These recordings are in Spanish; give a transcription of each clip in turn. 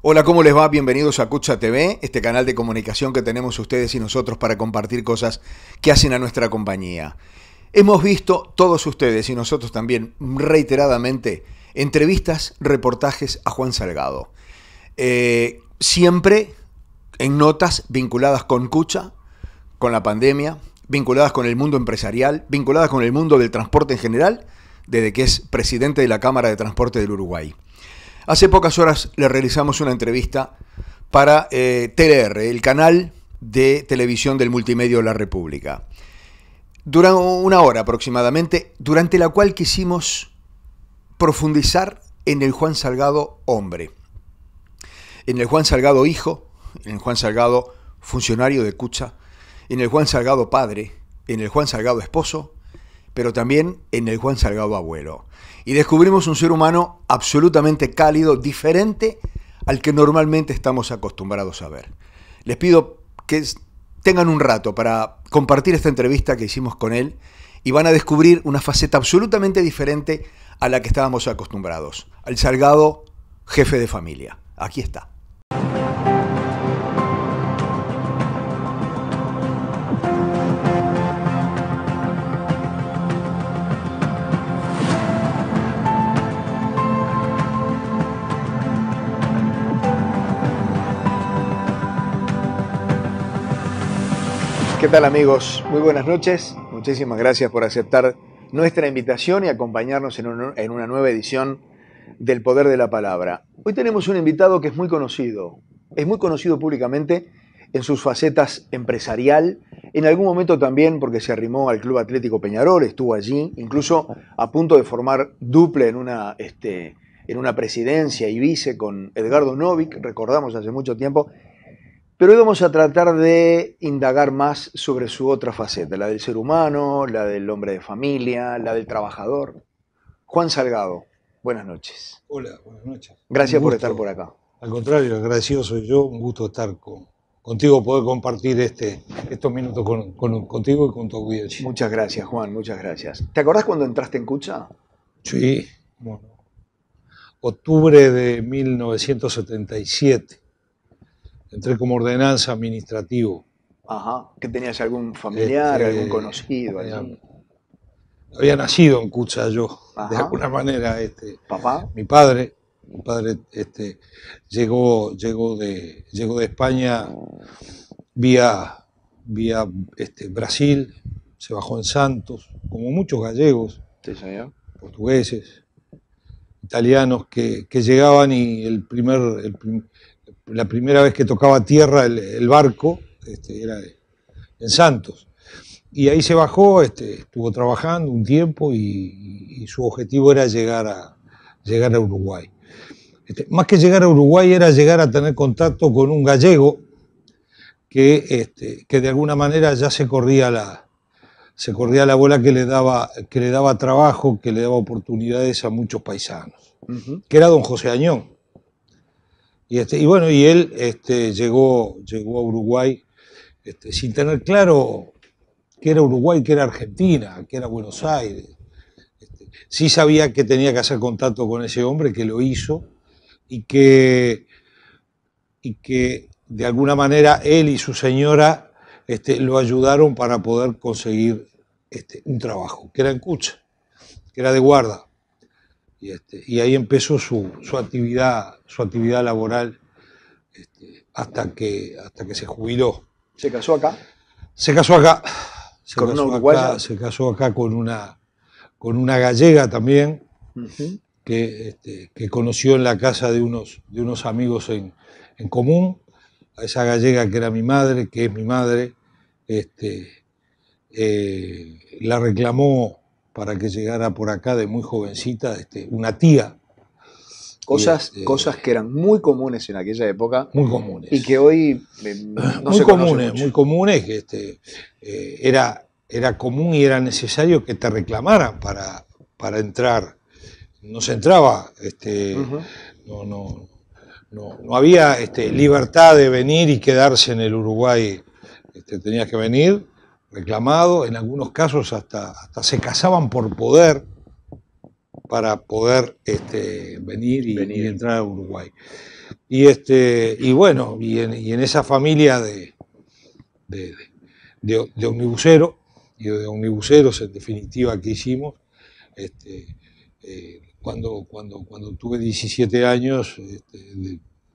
Hola, ¿cómo les va? Bienvenidos a Cucha TV, este canal de comunicación que tenemos ustedes y nosotros para compartir cosas que hacen a nuestra compañía. Hemos visto, todos ustedes y nosotros también, reiteradamente, entrevistas, reportajes a Juan Salgado. Siempre en notas vinculadas con Cucha, con la pandemia, vinculadas con el mundo empresarial, vinculadas con el mundo del transporte en general, desde que es presidente de la Cámara de Transporte del Uruguay. Hace pocas horas le realizamos una entrevista para TLR, el canal de televisión del multimedio de la República. Durante una hora aproximadamente, durante la cual quisimos profundizar en el Juan Salgado hombre, en el Juan Salgado hijo, en el Juan Salgado funcionario de Cucha, en el Juan Salgado padre, en el Juan Salgado esposo, pero también en el Juan Salgado abuelo. Y descubrimos un ser humano absolutamente cálido, diferente al que normalmente estamos acostumbrados a ver. Les pido que tengan un rato para compartir esta entrevista que hicimos con él y van a descubrir una faceta absolutamente diferente a la que estábamos acostumbrados, al Salgado jefe de familia. Aquí está. ¿Qué tal, amigos? Muy buenas noches. Muchísimas gracias por aceptar nuestra invitación y acompañarnos en una nueva edición del Poder de la Palabra. Hoy tenemos un invitado que es muy conocido públicamente en sus facetas empresarial, en algún momento también porque se arrimó al Club Atlético Peñarol, estuvo allí, incluso a punto de formar duple en una presidencia y vice con Edgardo Novic, recordamos hace mucho tiempo. Pero hoy vamos a tratar de indagar más sobre su otra faceta, la del ser humano, la del hombre de familia, la del trabajador. Juan Salgado, buenas noches. Hola, buenas noches. Gracias por estar por acá. Al contrario, agradecido soy yo, un gusto estar contigo, poder compartir estos minutos contigo y con tu audiencia. Muchas gracias, Juan, muchas gracias. ¿Te acordás cuando entraste en Cucha? Sí, bueno, octubre de 1977. Entré como ordenanza administrativo. Ajá. ¿Que tenías algún familiar, algún conocido allí? Había nacido en Cucha yo, Ajá. de alguna manera. ¿Papá? Mi padre llegó de España vía Brasil, se bajó en Santos, como muchos gallegos, Sí, señor. portugueses, italianos que llegaban y la primera vez que tocaba tierra el barco era en Santos. Y ahí se bajó, estuvo trabajando un tiempo y su objetivo era llegar a Uruguay. Más que llegar a Uruguay era llegar a tener contacto con un gallego que de alguna manera ya se corría la bola que le daba trabajo, que le daba oportunidades a muchos paisanos, que era don José Añón. Y bueno, y él llegó a Uruguay sin tener claro qué era Uruguay, qué era Argentina, qué era Buenos Aires. Sí sabía que tenía que hacer contacto con ese hombre, que lo hizo, y que de alguna manera él y su señora lo ayudaron para poder conseguir un trabajo, que era en Cucha, que era de guarda. Y ahí empezó su actividad laboral hasta que se jubiló. ¿Se casó acá? Se casó acá. ¿Con una uruguaya? Se casó acá con una gallega también, que conoció en la casa de unos amigos en común. A esa gallega que era mi madre, que es mi madre, la reclamó para que llegara por acá de muy jovencita, una tía. Cosas que eran muy comunes en aquella época. Muy comunes. Y que hoy no se conocen mucho. Muy comunes, que era común y era necesario que te reclamaran para entrar. No se entraba, no había libertad de venir y quedarse en el Uruguay. Tenías que venir reclamado, en algunos casos hasta se casaban por poder para poder venir y entrar a Uruguay. Y bueno, y en esa familia de omnibuseros, y de omnibuseros en definitiva que hicimos, cuando tuve 17 años,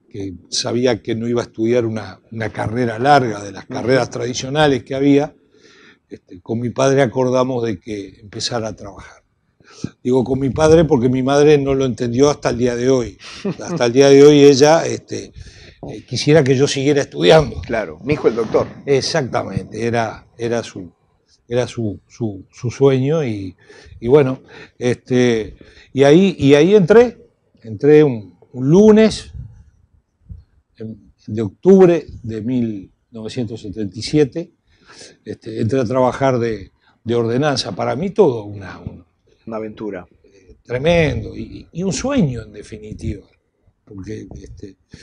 que sabía que no iba a estudiar una carrera larga de las carreras tradicionales que había, con mi padre acordamos de que empezara a trabajar. Digo con mi padre porque mi madre no lo entendió hasta el día de hoy. Hasta el día de hoy ella quisiera que yo siguiera estudiando. Claro, mi hijo el doctor. Exactamente, era su sueño y bueno, y ahí entré un lunes de octubre de 1977, entré a trabajar de ordenanza. Para mí todo una aventura. Tremendo y un sueño en definitiva. Porque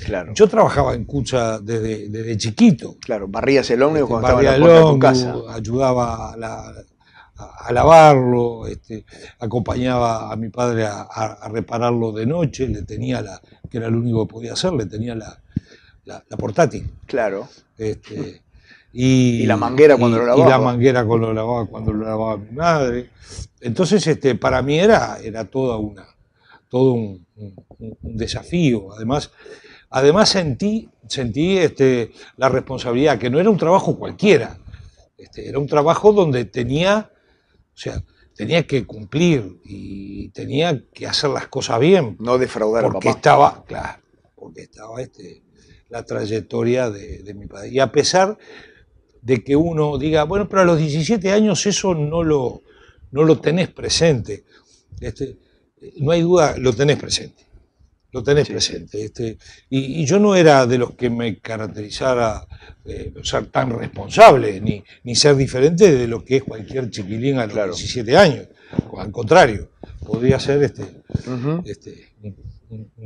claro. Yo trabajaba en Cucha desde chiquito. Claro, barrías el ómnibus cuando estaba barría en la puerta de tu casa. Ayudaba a lavarlo, acompañaba a mi padre a repararlo de noche, le tenía que era lo único que podía hacer, le tenía la portátil. Claro. Y la manguera cuando lo lavaba. Y la manguera cuando lo lavaba mi madre. Entonces, para mí era todo un desafío. Además sentí la responsabilidad, que no era un trabajo cualquiera. Era un trabajo donde tenía que cumplir y tenía que hacer las cosas bien. No defraudar porque a papá. Porque estaba la trayectoria de mi padre. Y a pesar de que uno diga, bueno, pero a los 17 años eso no lo tenés presente. No hay duda, lo tenés presente. Lo tenés presente. Y yo no era de los que me caracterizara ser tan responsable, ni ser diferente de lo que es cualquier chiquilín a los 17 años. Al contrario, podría ser un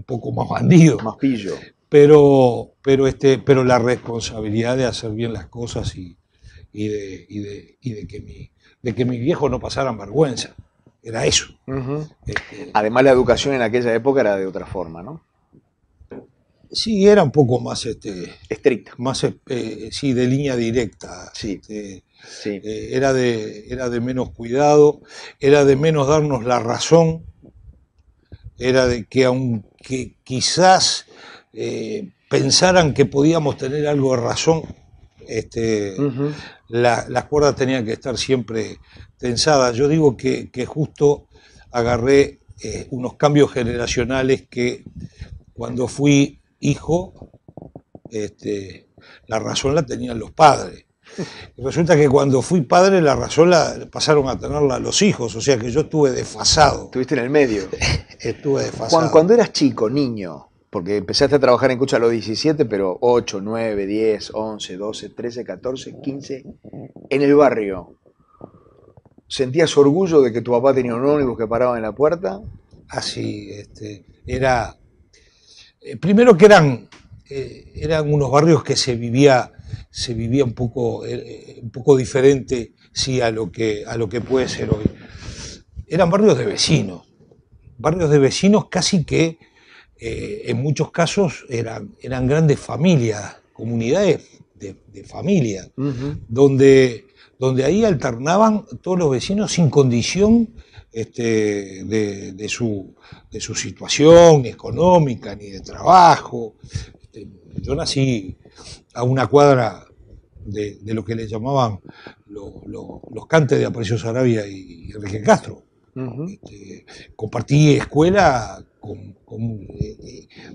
poco más bandido. Más pillo. Pero la responsabilidad de hacer bien las cosas y de que mis viejos no pasaran vergüenza. Era eso. Además, la educación en aquella época era de otra forma, ¿no? Sí, era un poco más estricta. Más sí, de línea directa. Sí. Sí. Era de menos cuidado, era de menos darnos la razón, era de que aunque quizás pensaran que podíamos tener algo de razón, las cuerdas tenían que estar siempre tensadas. Yo digo que justo agarré unos cambios generacionales que cuando fui hijo, la razón la tenían los padres. Y resulta que cuando fui padre la razón pasaron a tenerla los hijos, o sea que yo estuve desfasado. Estuviste en el medio. Estuve desfasado. Cuando eras chico, niño, porque empezaste a trabajar en Cucha a los 17, pero 8, 9, 10, 11, 12, 13, 14, 15, en el barrio, ¿sentías orgullo de que tu papá tenía un ómnibus que paraba en la puerta? Así, era... primero que eran unos barrios que se vivía un poco diferente, sí, a lo que puede ser hoy. Eran barrios de vecinos casi que en muchos casos eran grandes familias, comunidades de familias, donde ahí alternaban todos los vecinos sin condición de su situación ni económica ni de trabajo. Yo nací a una cuadra de lo que le llamaban los cantes de Aparicio Saravia y Enrique Castro. Compartí escuela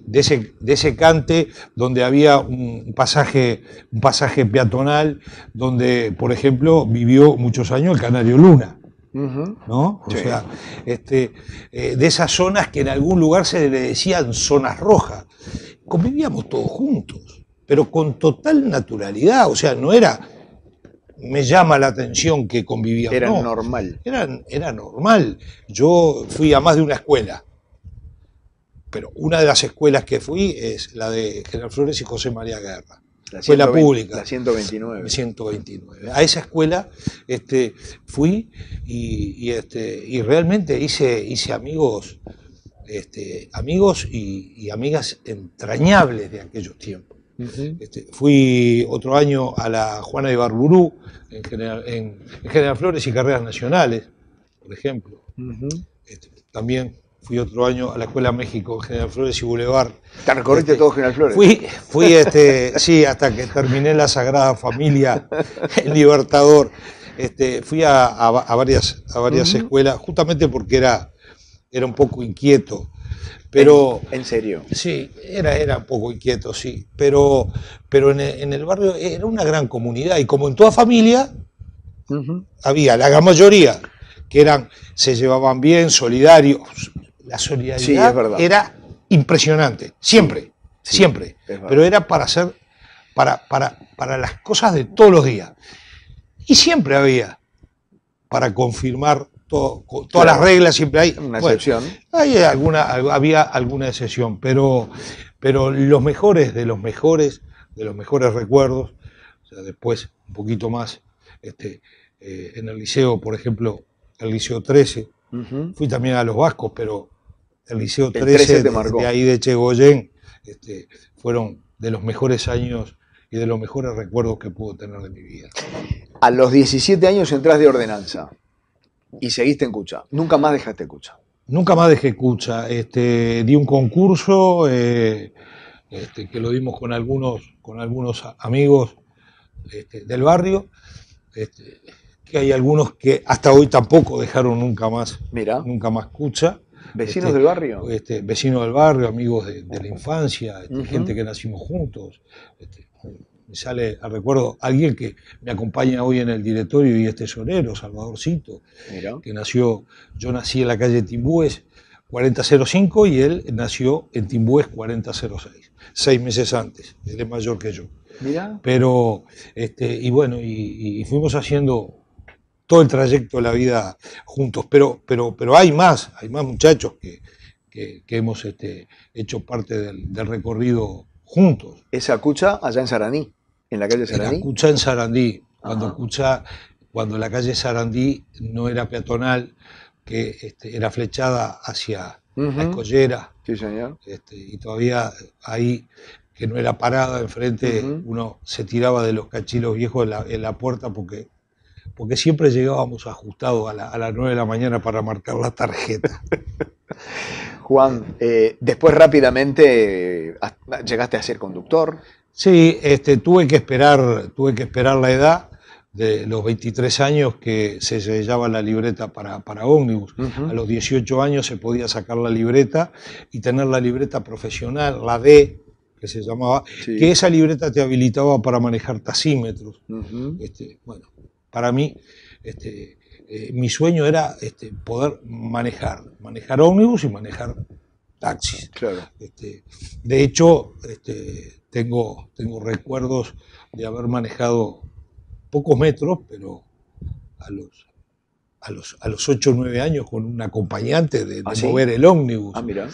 de ese cante donde había un pasaje peatonal donde, por ejemplo, vivió muchos años el canario Luna. ¿No? Sí. O sea, de esas zonas que en algún lugar se le decían zonas rojas. Convivíamos todos juntos, pero con total naturalidad. O sea, no era, me llama la atención que convivíamos. Era no, normal. Era normal. Yo fui a más de una escuela, pero una de las escuelas que fui es la de General Flores y José María Guerra. La escuela pública. La 129. 129. A esa escuela fui y realmente hice amigos amigos y amigas entrañables de aquellos tiempos. Fui otro año a la Juana de Barburú, en General Flores y Carreras Nacionales, por ejemplo. También fui otro año a la Escuela México, General Flores y Boulevard. ¿Te recorriste todo General Flores? Fui sí, hasta que terminé la Sagrada Familia en Libertador. Fui a varias escuelas, justamente porque era un poco inquieto. Pero, ¿En serio? Sí, era un poco inquieto, sí. Pero en el barrio era una gran comunidad, y como en toda familia, había la gran mayoría que se llevaban bien, solidarios. La solidaridad sí, es verdad. era impresionante, siempre, sí, siempre. Pero era para las cosas de todos los días. Y siempre había, para confirmar todas las reglas, siempre hay una excepción. Había alguna excepción, pero los mejores de los mejores recuerdos, o sea, después un poquito más, en el liceo, por ejemplo, el Liceo 13, fui también a los Vascos, pero el Liceo 13 de ahí de Chegoyen, fueron de los mejores años y de los mejores recuerdos que puedo tener de mi vida. A los 17 años entras de ordenanza y seguiste en Cucha. Nunca más dejaste Cucha. Nunca más dejé Cucha. Di un concurso que lo dimos con algunos amigos del barrio, que hay algunos que hasta hoy tampoco dejaron nunca más Cucha. ¿Vecinos del barrio? Vecinos del barrio, amigos de la infancia, gente que nacimos juntos. Me sale a recuerdo alguien que me acompaña hoy en el directorio y es tesorero, Salvadorcito, que yo nací en la calle Timbúes 4005 y él nació en Timbúes 4006, 6 meses antes, él es mayor que yo. Mirá. Pero, y bueno, y fuimos haciendo todo el trayecto de la vida juntos, pero hay más muchachos que hemos hecho parte del recorrido juntos. ¿Esa Cucha allá en Sarandí, en la calle Sarandí? Era Cucha en Sarandí, cuando la calle Sarandí no era peatonal, que era flechada hacia la Escollera. Sí, señor. Y todavía ahí, que no era parada enfrente, uno se tiraba de los cachilos viejos en la puerta porque siempre llegábamos ajustados a las 9 de la mañana para marcar la tarjeta. Juan, después rápidamente llegaste a ser conductor. Sí, tuve que esperar la edad de los 23 años que se sellaba la libreta para ómnibus. A los 18 años se podía sacar la libreta y tener la libreta profesional, la D, que se llamaba, que esa libreta te habilitaba para manejar taxímetros. Bueno, para mí, mi sueño era poder manejar ómnibus y manejar taxis. Claro. De hecho, tengo recuerdos de haber manejado pocos metros, pero a los 8 o 9 años con un acompañante de mover el ómnibus. Mira.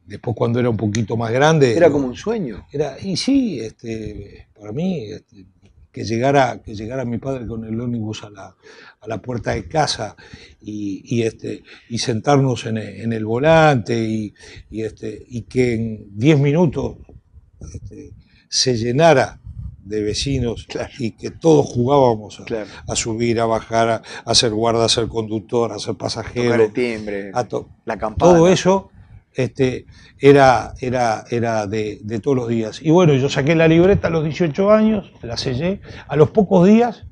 Después, cuando era un poquito más grande. Era como un sueño. Y sí, para mí, que llegara mi padre con el ómnibus a la puerta de casa y sentarnos en el volante y que en 10 minutos se llenara de vecinos, claro, y que todos jugábamos a subir, a bajar, a ser guarda, a ser conductor, a ser pasajero. Tocar el timbre, la campana. Todo eso era de todos los días. Y bueno, yo saqué la libreta a los 18 años, la sellé. A los pocos días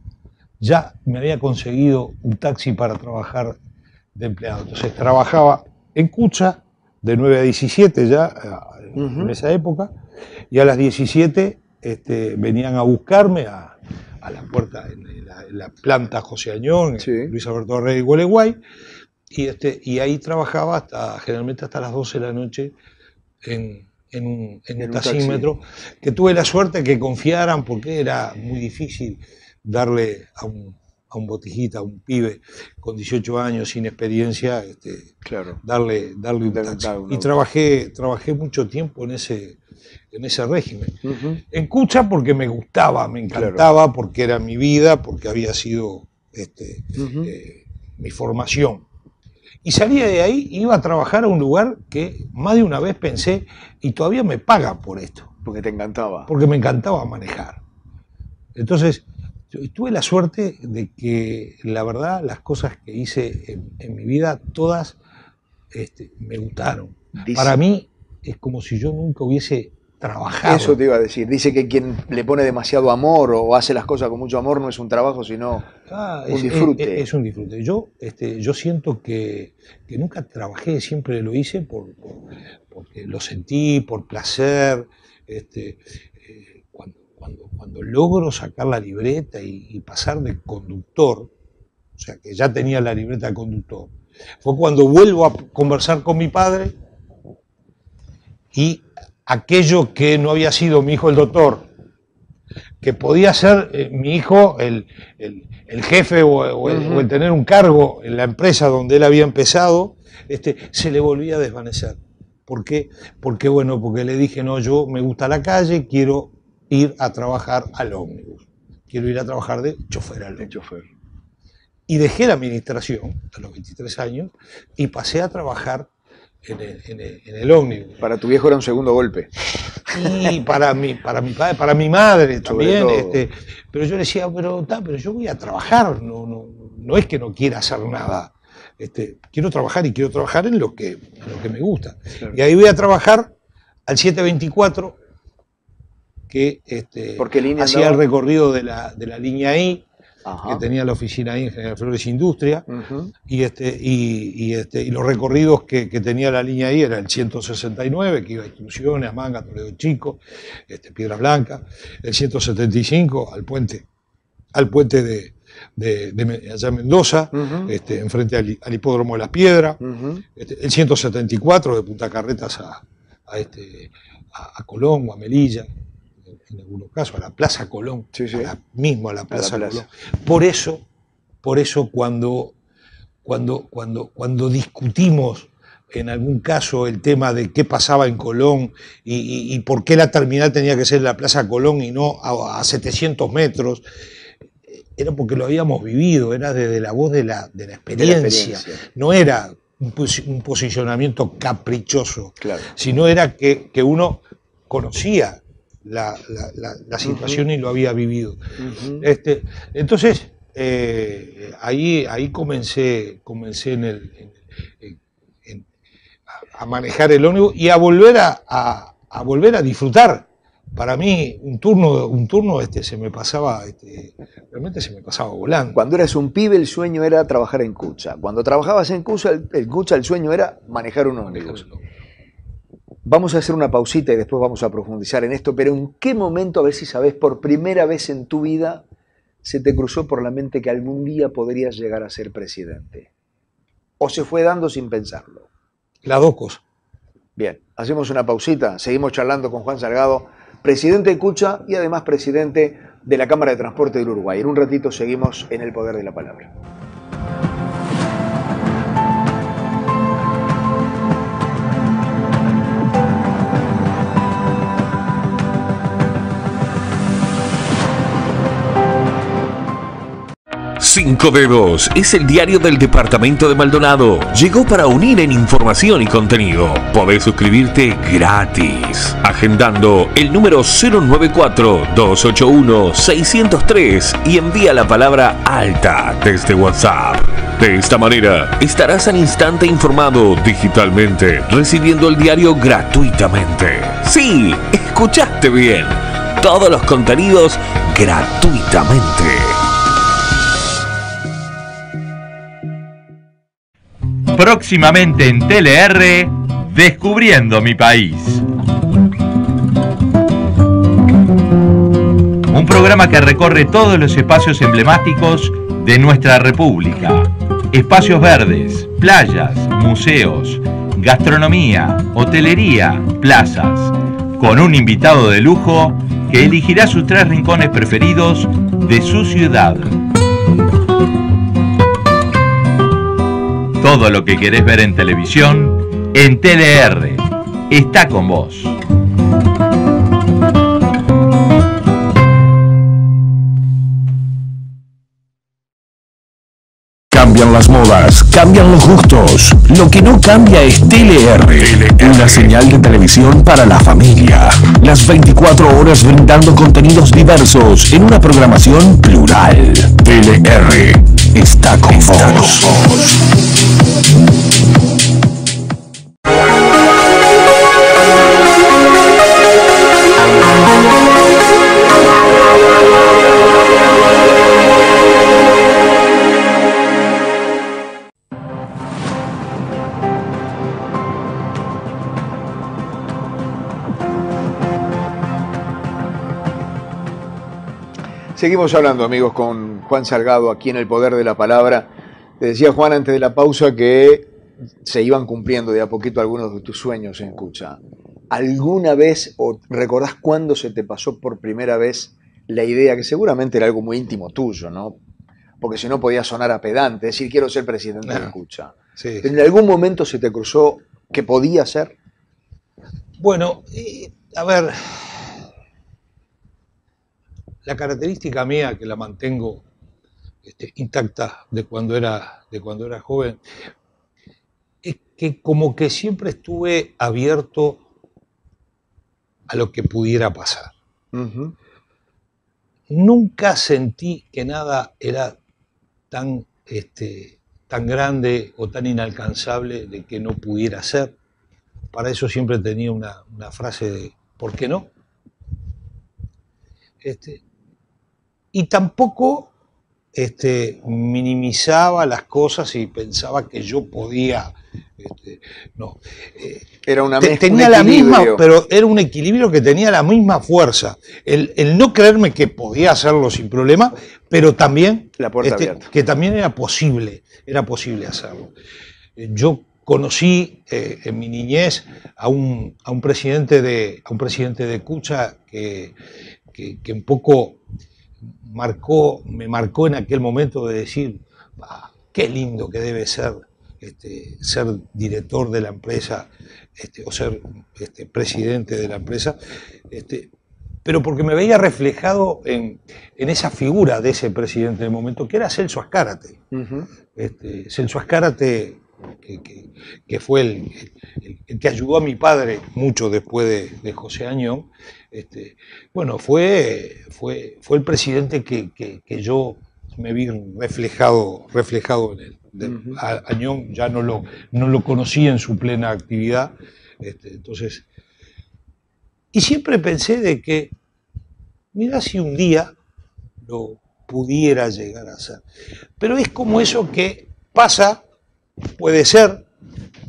ya me había conseguido un taxi para trabajar de empleado. Entonces trabajaba en Cucha de 9 a 17 ya, en esa época, y a las 17 venían a buscarme a la puerta, en la planta José Añón, Luis Alberto Rey y Gualeguay. Y ahí trabajaba generalmente hasta las 12 de la noche en un taxímetro, que tuve la suerte que confiaran, porque era muy difícil darle a un botijita, a un pibe con 18 años sin experiencia, darle un taxi. Y trabajé mucho tiempo en ese régimen. En Cucha porque me gustaba, me encantaba, porque era mi vida, porque había sido mi formación. Y salía de ahí, iba a trabajar a un lugar que más de una vez pensé, y todavía me pagan por esto. Porque te encantaba. Porque me encantaba manejar. Entonces, tuve la suerte de que, la verdad, las cosas que hice en mi vida, todas me gustaron. Para mí, es como si yo nunca hubiese trabajado. Eso te iba a decir. Dice que quien le pone demasiado amor o hace las cosas con mucho amor no es un trabajo, sino un disfrute. Es un disfrute. Yo siento que nunca trabajé, siempre lo hice porque lo sentí, por placer. Cuando logro sacar la libreta y pasar de conductor, o sea que ya tenía la libreta de conductor, fue cuando vuelvo a conversar con mi padre y aquello que no había sido mi hijo el doctor, que podía ser mi hijo el jefe o el tener un cargo en la empresa donde él había empezado, se le volvía a desvanecer. ¿Por qué? Porque le dije, no, yo me gusta la calle, quiero ir a trabajar al ómnibus, quiero ir a trabajar de chofer al ómnibus. Y dejé la administración a los 23 años y pasé a trabajar en el ómnibus. Para tu viejo era un segundo golpe. Y para mi padre, para mi madre también. Pero yo le decía, pero yo voy a trabajar, no es que no quiera hacer nada. Quiero trabajar y quiero trabajar en lo que me gusta. Claro. Y ahí voy a trabajar al 724, que hacía el recorrido de la línea I. Ajá. Que tenía la oficina ahí en General Flores Industria, y los recorridos que tenía la línea ahí era el 169, que iba a Instrucciones, a Manga, Toledo Chico, Piedra Blanca, el 175 al puente de allá en Mendoza, enfrente al Hipódromo de las Piedras, el 174 de Punta Carretas a Colón o a Melilla, en algunos casos, a la Plaza Colón, sí. A la Plaza Colón. Por eso cuando discutimos en algún caso el tema de qué pasaba en Colón y por qué la terminal tenía que ser en la Plaza Colón y no a 700 metros, era porque lo habíamos vivido, era desde la voz de la experiencia. No era un posicionamiento caprichoso, claro. Sino era que uno conocía la situación y lo había vivido. Entonces, ahí comencé a manejar el ómnibus y a volver a disfrutar. Para mí, un turno se me pasaba, realmente se me pasaba volando. Cuando eras un pibe, el sueño era trabajar en Cucha. Cuando trabajabas en Cucha, el sueño era manejar un ómnibus. Vamos a hacer una pausita y después vamos a profundizar en esto, pero ¿en qué momento, a ver si sabes, por primera vez en tu vida se te cruzó por la mente que algún día podrías llegar a ser presidente? ¿O se fue dando sin pensarlo? Las dos cosas. Bien, hacemos una pausita, seguimos charlando con Juan Salgado, presidente de Cucha y además presidente de la Cámara de Transporte del Uruguay. En un ratito seguimos en El Poder de la Palabra. Cinco Dedos es el diario del departamento de Maldonado. Llegó para unir en información y contenido. Podés suscribirte gratis, agendando el número 094-281-603 y envía la palabra alta desde WhatsApp. De esta manera, estarás al instante informado digitalmente, recibiendo el diario gratuitamente. Sí, escuchaste bien. Todos los contenidos gratuitamente. Próximamente en TLR, Descubriendo mi País. Un programa que recorre todos los espacios emblemáticos de nuestra República. Espacios verdes, playas, museos, gastronomía, hotelería, plazas. Con un invitado de lujo que elegirá sus 3 rincones preferidos de su ciudad. Todo lo que querés ver en televisión, en TLR, está con vos. Cambian Cambian las modas, cambian los gustos. Lo que no cambia es TLR, una señal de televisión para la familia. Las 24 horas brindando contenidos diversos en una programación plural. TLR está con vos. Seguimos hablando, amigos, con Juan Salgado aquí en El Poder de la Palabra. Te decía, Juan, antes de la pausa que se iban cumpliendo de a poquito algunos de tus sueños en Cucha. ¿Alguna vez, o recordás cuándo se te pasó por primera vez la idea, que seguramente era algo muy íntimo tuyo, ¿no? Porque si no podía sonar a pedante, decir, quiero ser presidente de Cucha. Sí. ¿En algún momento se te cruzó que podía ser? Bueno, a ver, la característica mía, que la mantengo intacta de cuando era joven, es que como que siempre estuve abierto a lo que pudiera pasar. Uh-huh. Nunca sentí que nada era tan grande o tan inalcanzable de que no pudiera ser. Para eso siempre tenía una frase de ¿por qué no? Y tampoco minimizaba las cosas y pensaba que yo podía. No. Era una tenía un la misma, equilibrio. pero era un equilibrio que tenía la misma fuerza. El no creerme que podía hacerlo sin problema, pero también La puerta abierta. que también era posible hacerlo. Yo conocí en mi niñez a un presidente de Cucha que un poco me marcó en aquel momento de decir, qué lindo que debe ser ser director de la empresa o ser presidente de la empresa, pero porque me veía reflejado en esa figura de ese presidente del momento, que era Celso Azcárate. Uh-huh. Celso Azcárate, que fue el que ayudó a mi padre mucho después de José Añón, bueno, fue el presidente que yo me vi reflejado en él. Uh-huh. Añón ya no lo conocí en su plena actividad, entonces, y siempre pensé de que, mira si un día lo pudiera llegar a hacer. Pero es como eso que pasa, puede ser,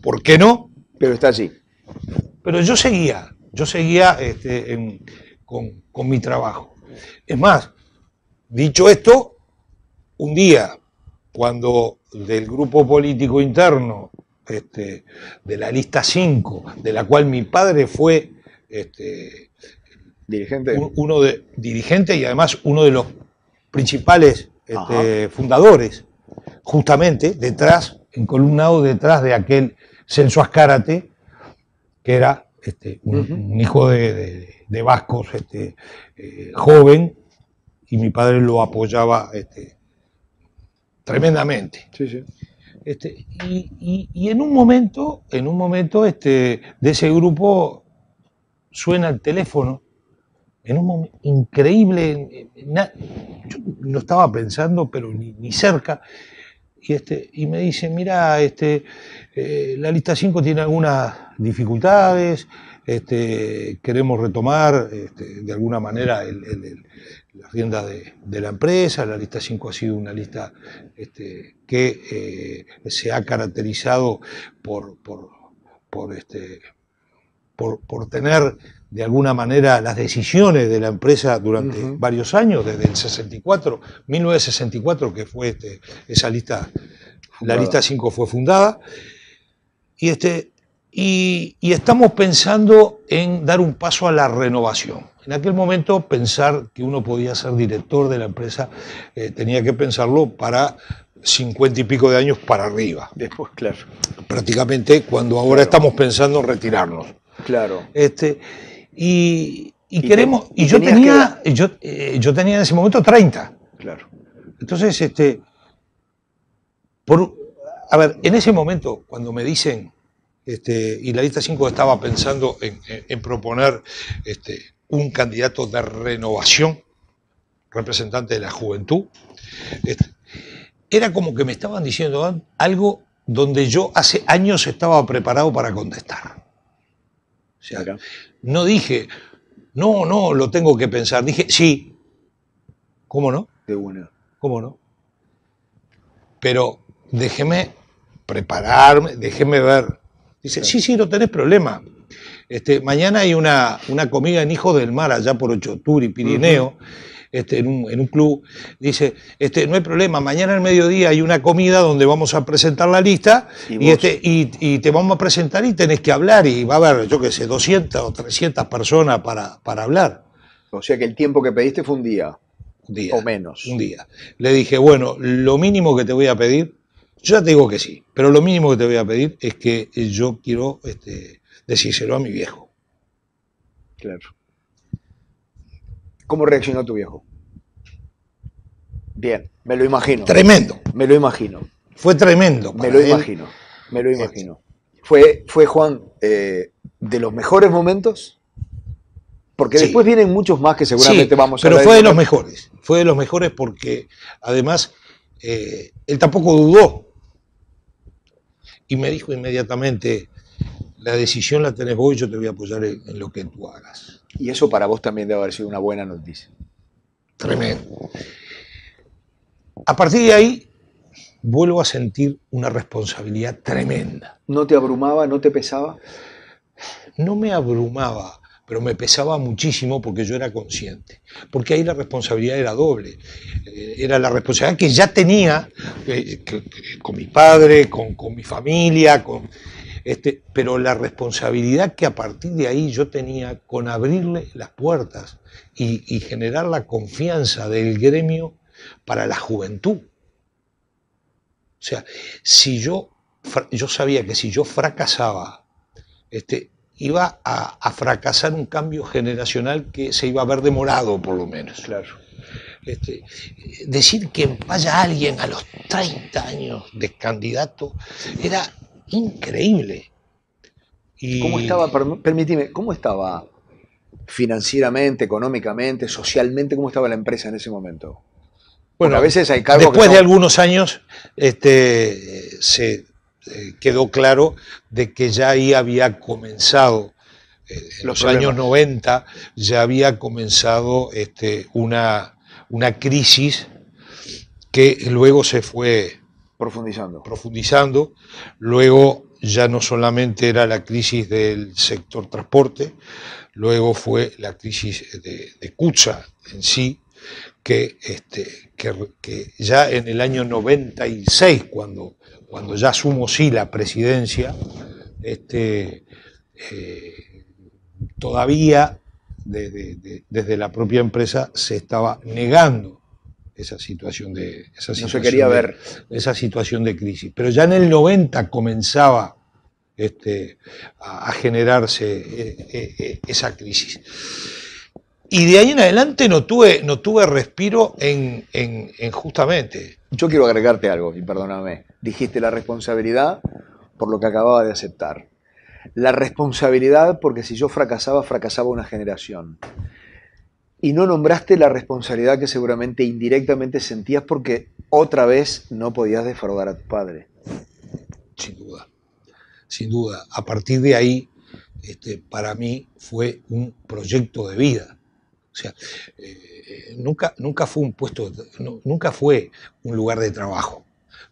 ¿por qué no? Pero está allí. Pero yo seguía con mi trabajo. Es más, dicho esto, un día, cuando del grupo político interno, de la lista 5, de la cual mi padre fue Dirigente. dirigente y además uno de los principales fundadores, justamente encolumnado detrás de aquel Celso Azcárate, que era un hijo de vascos joven, y mi padre lo apoyaba tremendamente. Sí, sí. Y en un momento de ese grupo suena el teléfono, en un momento increíble, yo lo estaba pensando, pero ni cerca, y me dice, mira, la lista 5 tiene algunas dificultades, queremos retomar de alguna manera la rienda de la empresa. La lista 5 ha sido una lista que se ha caracterizado por tener de alguna manera las decisiones de la empresa durante varios años, desde el 1964, que fue esa lista, la lista 5 fue fundada, y estamos pensando en dar un paso a la renovación. En aquel momento, pensar que uno podía ser director de la empresa, tenía que pensarlo para 50 y pico de años para arriba. Después, claro. Prácticamente cuando ahora estamos pensando en retirarnos. Claro. Yo tenía en ese momento 30. Claro. Entonces, A ver, en ese momento, cuando me dicen, y la lista 5 estaba pensando en proponer un candidato de renovación, representante de la juventud, era como que me estaban diciendo algo donde yo hace años estaba preparado para contestar. O sea, no dije, no, lo tengo que pensar. Dije, sí. ¿Cómo no? De una. ¿Cómo no? Pero déjeme prepararme, déjeme ver. Dice, sí, no tenés problema. Mañana hay una comida en Hijos del Mar, allá por 8 de octubre y Pirineo, en un club. Dice, no hay problema, mañana al mediodía hay una comida donde vamos a presentar la lista y te vamos a presentar y tenés que hablar y va a haber, yo qué sé, 200 o 300 personas para hablar. O sea que el tiempo que pediste fue un día. Un día. O menos. Un día. Le dije, bueno, lo mínimo que te voy a pedir, yo ya te digo que sí, pero lo mínimo que te voy a pedir es que yo quiero decírselo a mi viejo. Claro. ¿Cómo reaccionó tu viejo? Bien, me lo imagino. Tremendo. Me lo imagino. Fue tremendo. Me lo imagino. Me lo imagino. Fue Juan, de los mejores momentos, porque sí. Después vienen muchos más que seguramente vamos a hablar. Pero fue de los mejores. Fue de los mejores porque, además, él tampoco dudó. Y me dijo inmediatamente, la decisión la tenés vos y yo te voy a apoyar en lo que tú hagas. Y eso para vos también debe haber sido una buena noticia. Tremendo. A partir de ahí, vuelvo a sentir una responsabilidad tremenda. ¿No te abrumaba, no te pesaba? No me abrumaba, pero me pesaba muchísimo porque yo era consciente. Porque ahí la responsabilidad era doble. Era la responsabilidad que ya tenía con mi padre, con mi familia, pero la responsabilidad que a partir de ahí yo tenía con abrirle las puertas y generar la confianza del gremio para la juventud. O sea, si yo sabía que si yo fracasaba, iba a fracasar un cambio generacional que se iba a ver demorado, por lo menos. Claro. Decir que vaya alguien a los 30 años de candidato era increíble. Y... ¿Cómo estaba, permíteme, cómo estaba financieramente, económicamente, socialmente, cómo estaba la empresa en ese momento? Bueno, a veces hay cargos después de algunos años se quedó claro de que ya ahí había comenzado, en los años 90, ya había comenzado una crisis que luego se fue profundizando. Luego ya no solamente era la crisis del sector transporte, luego fue la crisis de Kutza en sí, que ya en el año 96, cuando ya asumo la presidencia, todavía desde la propia empresa se estaba negando esa situación de crisis. Pero ya en el 90 comenzaba a generarse esa crisis. Y de ahí en adelante no tuve respiro en justamente. Yo quiero agregarte algo, y perdóname. Dijiste la responsabilidad por lo que acababa de aceptar. La responsabilidad porque si yo fracasaba una generación. Y no nombraste la responsabilidad que seguramente indirectamente sentías porque otra vez no podías defraudar a tu padre. Sin duda. A partir de ahí, para mí fue un proyecto de vida. O sea, nunca fue un puesto, nunca fue un lugar de trabajo.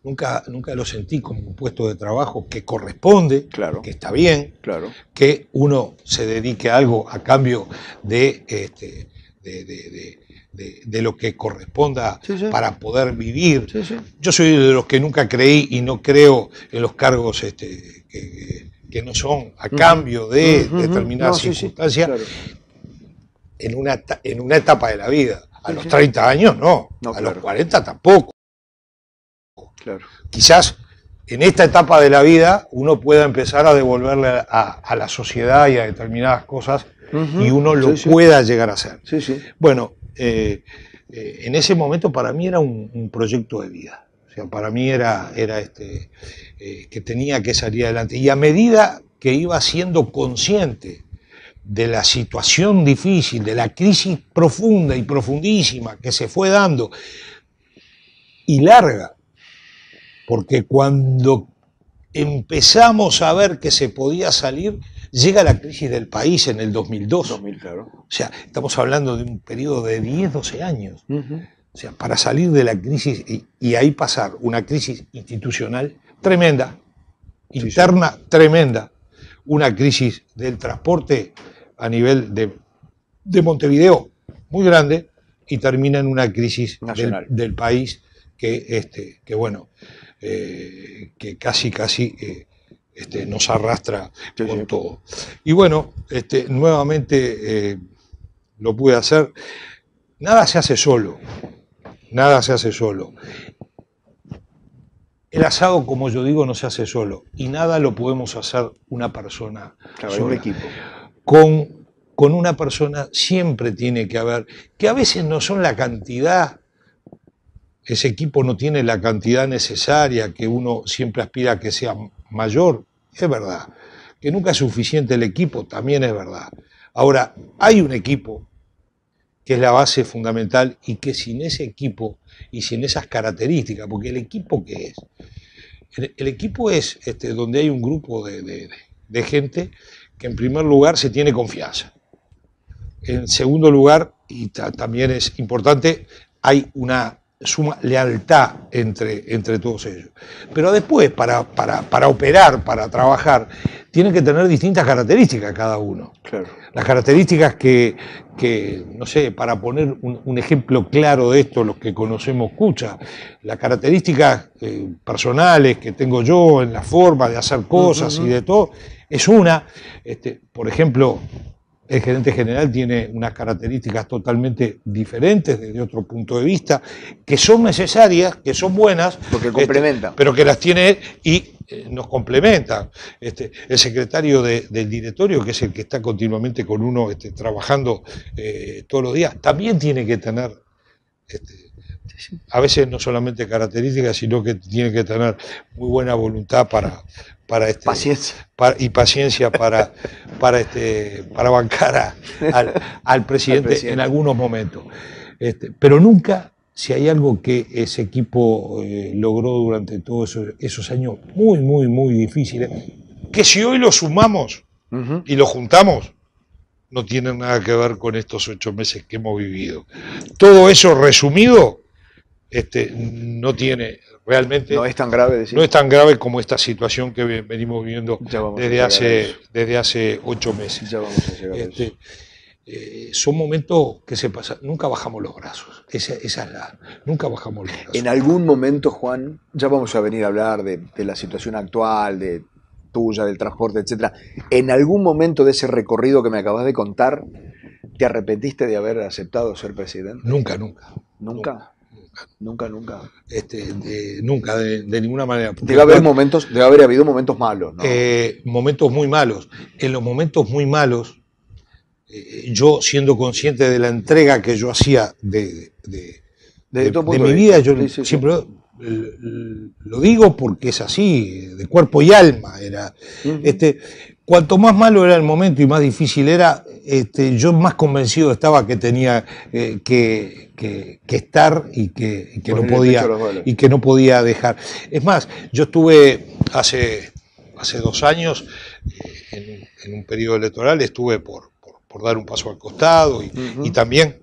Nunca lo sentí como un puesto de trabajo que corresponde, claro, que está bien, claro, que uno se dedique a algo a cambio de lo que corresponda, sí, sí, para poder vivir. Sí, sí. Yo soy de los que nunca creí y no creo en los cargos que no son a cambio de determinadas circunstancias. Sí, claro. En una etapa de la vida. A los 30 años no, a los 40 tampoco. Claro. Quizás en esta etapa de la vida uno pueda empezar a devolverle a la sociedad y a determinadas cosas y uno lo pueda llegar a hacer. Sí, sí. Bueno, en ese momento para mí era un proyecto de vida. O sea, para mí era que tenía que salir adelante. Y a medida que iba siendo consciente de la situación difícil, de la crisis profunda y profundísima que se fue dando, y larga, porque cuando empezamos a ver que se podía salir, llega la crisis del país en el 2002. 2000, claro. O sea, estamos hablando de un periodo de 10, 12 años. Uh-huh. O sea, para salir de la crisis y ahí pasar una crisis institucional tremenda, interna tremenda, una crisis del transporte a nivel de Montevideo muy grande y termina en una crisis del país que casi nos arrastra con todo. Y bueno, nuevamente lo pude hacer. Nada se hace solo. Nada se hace solo. El asado, como yo digo, no se hace solo. Y nada lo podemos hacer una persona sola. Un equipo. Con una persona siempre tiene que haber, que a veces no son la cantidad, ese equipo no tiene la cantidad necesaria, que uno siempre aspira a que sea mayor, es verdad. Que nunca es suficiente el equipo, también es verdad. Ahora, hay un equipo que es la base fundamental y que sin ese equipo y sin esas características, porque el equipo ¿qué es? El equipo es donde hay un grupo de gente que en primer lugar se tiene confianza. En segundo lugar, y también es importante, hay una suma lealtad entre todos ellos. Pero después, para operar, para trabajar, tienen que tener distintas características cada uno. Claro. Las características que no sé, para poner un ejemplo claro de esto, los que conocemos Cucha, las características personales que tengo yo en la forma de hacer cosas y de todo, es una. Por ejemplo, el gerente general tiene unas características totalmente diferentes desde otro punto de vista, que son necesarias, que son buenas, porque complementan, pero que las tiene él y nos complementan. El secretario del directorio, que es el que está continuamente con uno trabajando todos los días, también tiene que tener a veces no solamente características, sino que tiene que tener muy buena voluntad para paciencia. Y paciencia para bancar al presidente en algunos momentos. Pero nunca, si hay algo que ese equipo logró durante todos esos años muy, muy, muy difíciles, que si hoy lo sumamos y lo juntamos, no tiene nada que ver con estos 8 meses que hemos vivido. Todo eso resumido, no tiene realmente. No es tan grave, decir. No es tan grave como esta situación que venimos viviendo desde hace 8 meses. Ya vamos a llegar a eso. Son momentos que se pasan. Nunca bajamos los brazos. Nunca bajamos los brazos. En algún momento, Juan, ya vamos a venir a hablar de la situación actual, de tuya, del transporte, etcétera. En algún momento de ese recorrido que me acabas de contar, ¿te arrepentiste de haber aceptado ser presidente? Nunca. Nunca, de ninguna manera. Debe haber habido momentos malos, ¿no? Momentos muy malos. En los momentos muy malos, yo siendo consciente de la entrega que yo hacía de mi vida, yo siempre lo digo porque es así, de cuerpo y alma era. Cuanto más malo era el momento y más difícil era, yo más convencido estaba que tenía que estar y que no podía dejar. Es más, yo estuve hace 2 años en un periodo electoral, estuve por dar un paso al costado y también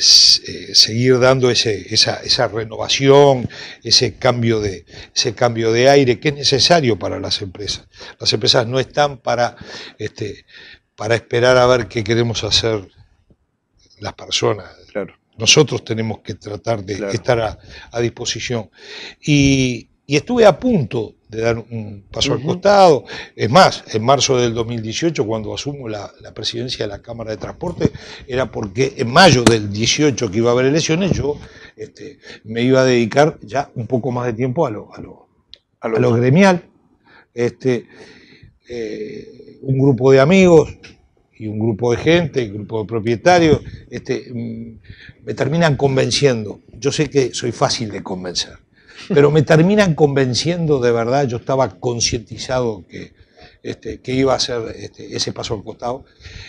seguir dando esa renovación, ese cambio de aire que es necesario para las empresas. Las empresas no están para esperar a ver qué queremos hacer las personas. Claro. Nosotros tenemos que tratar de estar a disposición. Y estuve a punto de dar un paso al costado. Es más, en marzo del 2018, cuando asumo la presidencia de la Cámara de Transporte, era porque en mayo del 18, que iba a haber elecciones, yo me iba a dedicar ya un poco más de tiempo a lo gremial. Un grupo de amigos y un grupo de gente, un grupo de propietarios, me terminan convenciendo yo sé que soy fácil de convencer, pero me terminan convenciendo de verdad. Yo estaba concientizado que iba a hacer ese paso al costado,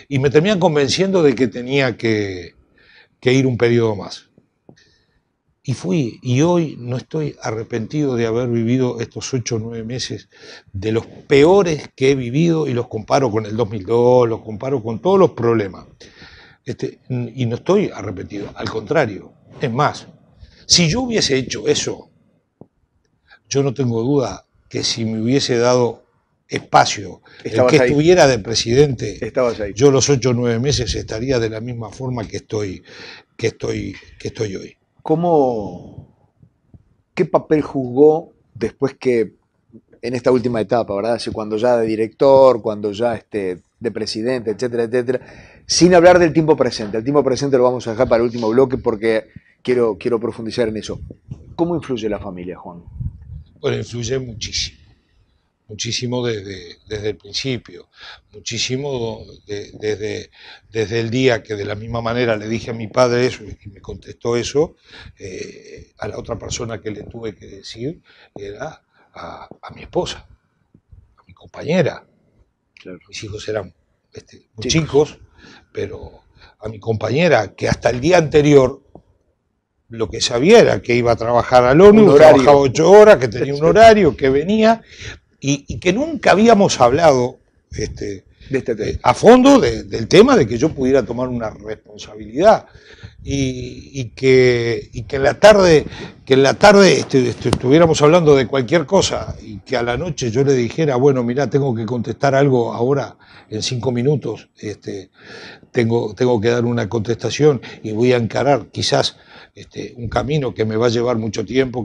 y me terminan convenciendo de que tenía que ir un periodo más. Y fui, y hoy no estoy arrepentido de haber vivido estos 8 o 9 meses, de los peores que he vivido, y los comparo con el 2002, los comparo con todos los problemas. Y no estoy arrepentido, al contrario. Es más, si yo hubiese hecho eso, yo no tengo duda que si me hubiese dado espacio, el que estuviera de presidente, yo los 8 o 9 meses estaría de la misma forma que estoy hoy. ¿Qué papel jugó después que, en esta última etapa, ¿verdad? Cuando ya de director, cuando ya de presidente, etcétera, etcétera, sin hablar del tiempo presente? El tiempo presente lo vamos a dejar para el último bloque porque quiero profundizar en eso. ¿Cómo influye la familia, Juan? Bueno, influye muchísimo. Muchísimo desde el principio, muchísimo desde el día que de la misma manera le dije a mi padre eso y me contestó eso, a la otra persona que le tuve que decir era a mi esposa, a mi compañera. Claro. Mis hijos eran muy chicos, pero a mi compañera, que hasta el día anterior lo que sabía era que iba a trabajar al ONU, trabajaba 8 horas, que tenía un horario, que venía, y que nunca habíamos hablado a fondo del tema de que yo pudiera tomar una responsabilidad, y que en la tarde estuviéramos hablando de cualquier cosa, y que a la noche yo le dijera, bueno, mirá, tengo que contestar algo ahora en 5 minutos, tengo que dar una contestación y voy a encarar quizás un camino que me va a llevar mucho tiempo,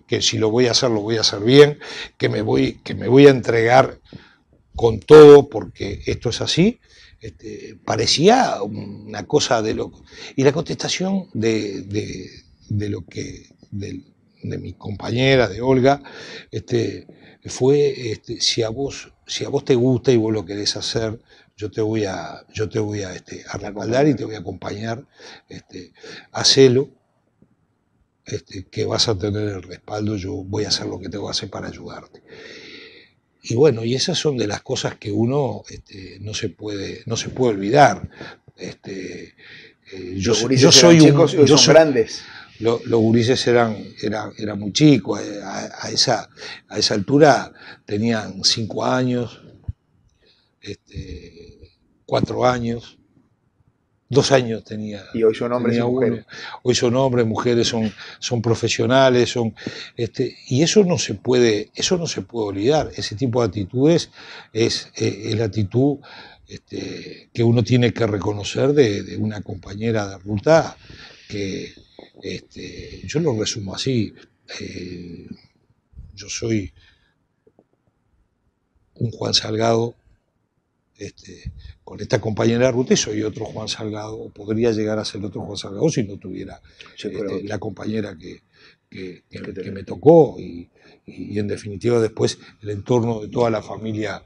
que si lo voy a hacer bien, que me voy a entregar con todo, porque esto es así. Parecía una cosa de loco. Y la contestación de mi compañera, de Olga, fue, si a vos te gusta y vos lo querés hacer, yo te voy a respaldar y te voy a acompañar, hacelo, que vas a tener el respaldo, yo voy a hacer lo que tengo que hacer para ayudarte. Y bueno, y esas son de las cosas que uno no se puede olvidar. Los gurises son grandes. Los gurises eran muy chicos, a esa altura tenían 5 años, 4 años, 2 años tenía. Y hoy son hombres y mujeres. Hoy son hombres, mujeres, son profesionales, y eso no se puede olvidar. Ese tipo de actitudes es la actitud que uno tiene que reconocer de una compañera de ruta, que yo lo resumo así. Yo soy un Juan Salgado con esta compañera de ruta, y soy otro Juan Salgado, o podría llegar a ser otro Juan Salgado si no tuviera la compañera que me tocó, y en definitiva después el entorno de toda la familia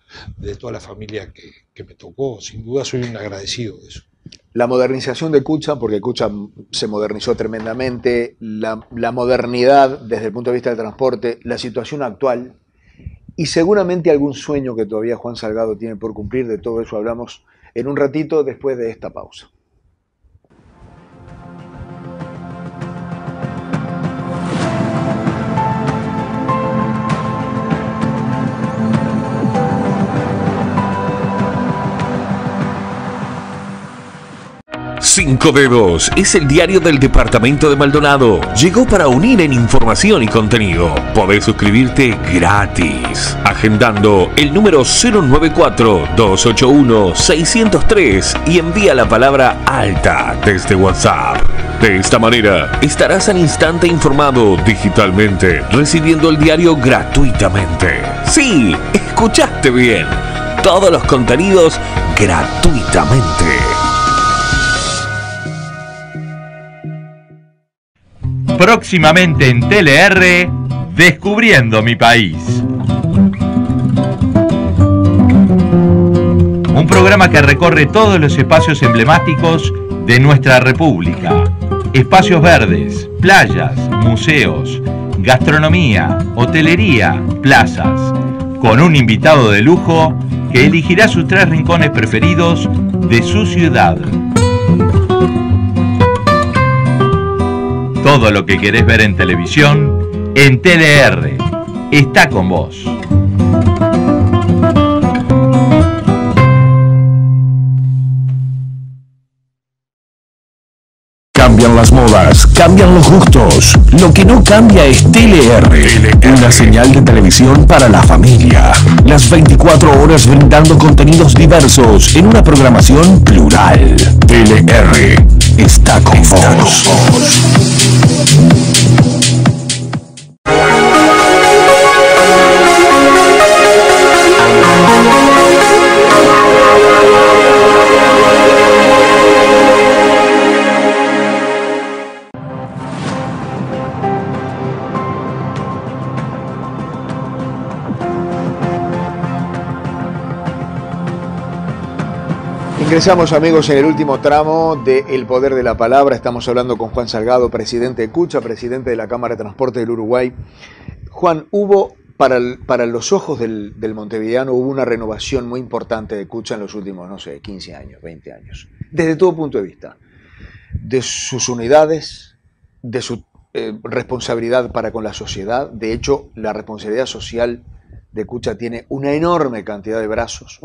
que me tocó. Sin duda soy un agradecido de eso. La modernización de Kucha, porque Kucha se modernizó tremendamente, la modernidad desde el punto de vista del transporte, la situación actual, y seguramente algún sueño que todavía Juan Salgado tiene por cumplir. De todo eso hablamos en un ratito después de esta pausa. Cinco Dedos es el diario del departamento de Maldonado. Llegó para unir en información y contenido. Podés suscribirte gratis, agendando el número 094-281-603 y envía la palabra alta desde WhatsApp. De esta manera estarás al instante informado digitalmente, recibiendo el diario gratuitamente. Sí, escuchaste bien. Todos los contenidos gratuitamente. Próximamente en TLR, Descubriendo mi país. Un programa que recorre todos los espacios emblemáticos de nuestra República. espacios verdes, playas, museos, gastronomía, hotelería, plazas, con un invitado de lujo que elegirá sus 3 rincones preferidos de su ciudad. Todo lo que querés ver en televisión, en TLR, está con vos. Cambian las modas, cambian los gustos. Lo que no cambia es TLR, una señal de televisión para la familia. Las 24 horas brindando contenidos diversos en una programación plural. TLR está con vos. Ingresamos, amigos, en el último tramo de El Poder de la Palabra. Estamos hablando con Juan Salgado, presidente de Cucha, presidente de la Cámara de Transporte del Uruguay. Juan, hubo, para los ojos del montevideano, hubo una renovación muy importante de Cucha en los últimos, no sé, 15 años, 20 años. Desde todo punto de vista. De sus unidades, de su responsabilidad para con la sociedad. De hecho, la responsabilidad social de Cucha tiene una enorme cantidad de brazos,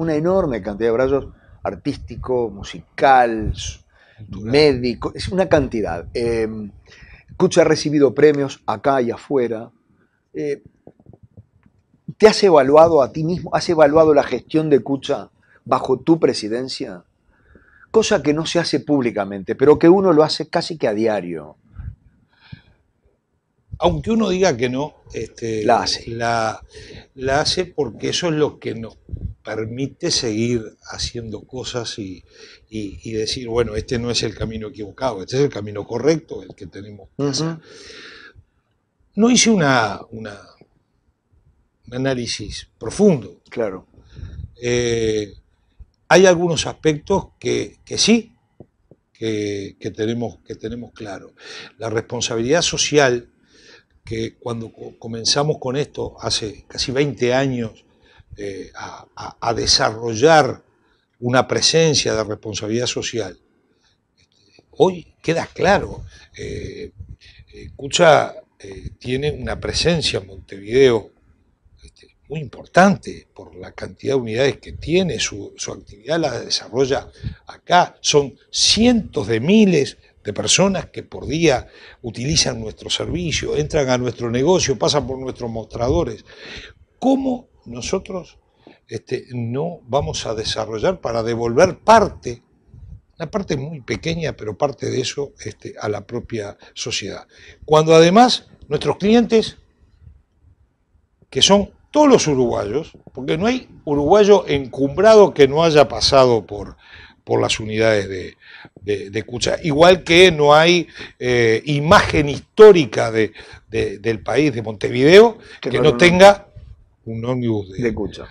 artístico, musical, médico, es una cantidad. Cucha ha recibido premios acá y afuera. ¿Te has evaluado a ti mismo? ¿Has evaluado la gestión de Cucha bajo tu presidencia? Cosa que no se hace públicamente, pero que uno lo hace casi que a diario. Aunque uno diga que no, la hace. La hace porque eso es lo que nos permite seguir haciendo cosas y decir, bueno, este no es el camino equivocado, este es el camino correcto, el que tenemos que hacer. No hice un análisis profundo. Claro. Hay algunos aspectos que sí, que tenemos claro. La responsabilidad social, que cuando comenzamos con esto, hace casi 20 años, a desarrollar una presencia de responsabilidad social, hoy queda claro. Cucha tiene una presencia en Montevideo muy importante por la cantidad de unidades que tiene, su actividad la desarrolla acá. Son cientos de miles de personas que por día utilizan nuestro servicio, entran a nuestro negocio, pasan por nuestros mostradores. ¿Cómo nosotros no vamos a desarrollar para devolver parte, una parte muy pequeña, pero parte de eso a la propia sociedad? Cuando además nuestros clientes, que son todos los uruguayos, porque no hay uruguayo encumbrado que no haya pasado por las unidades de Cucha, igual que no hay imagen histórica del país, de Montevideo, que no tenga un ómnibus de Cucha.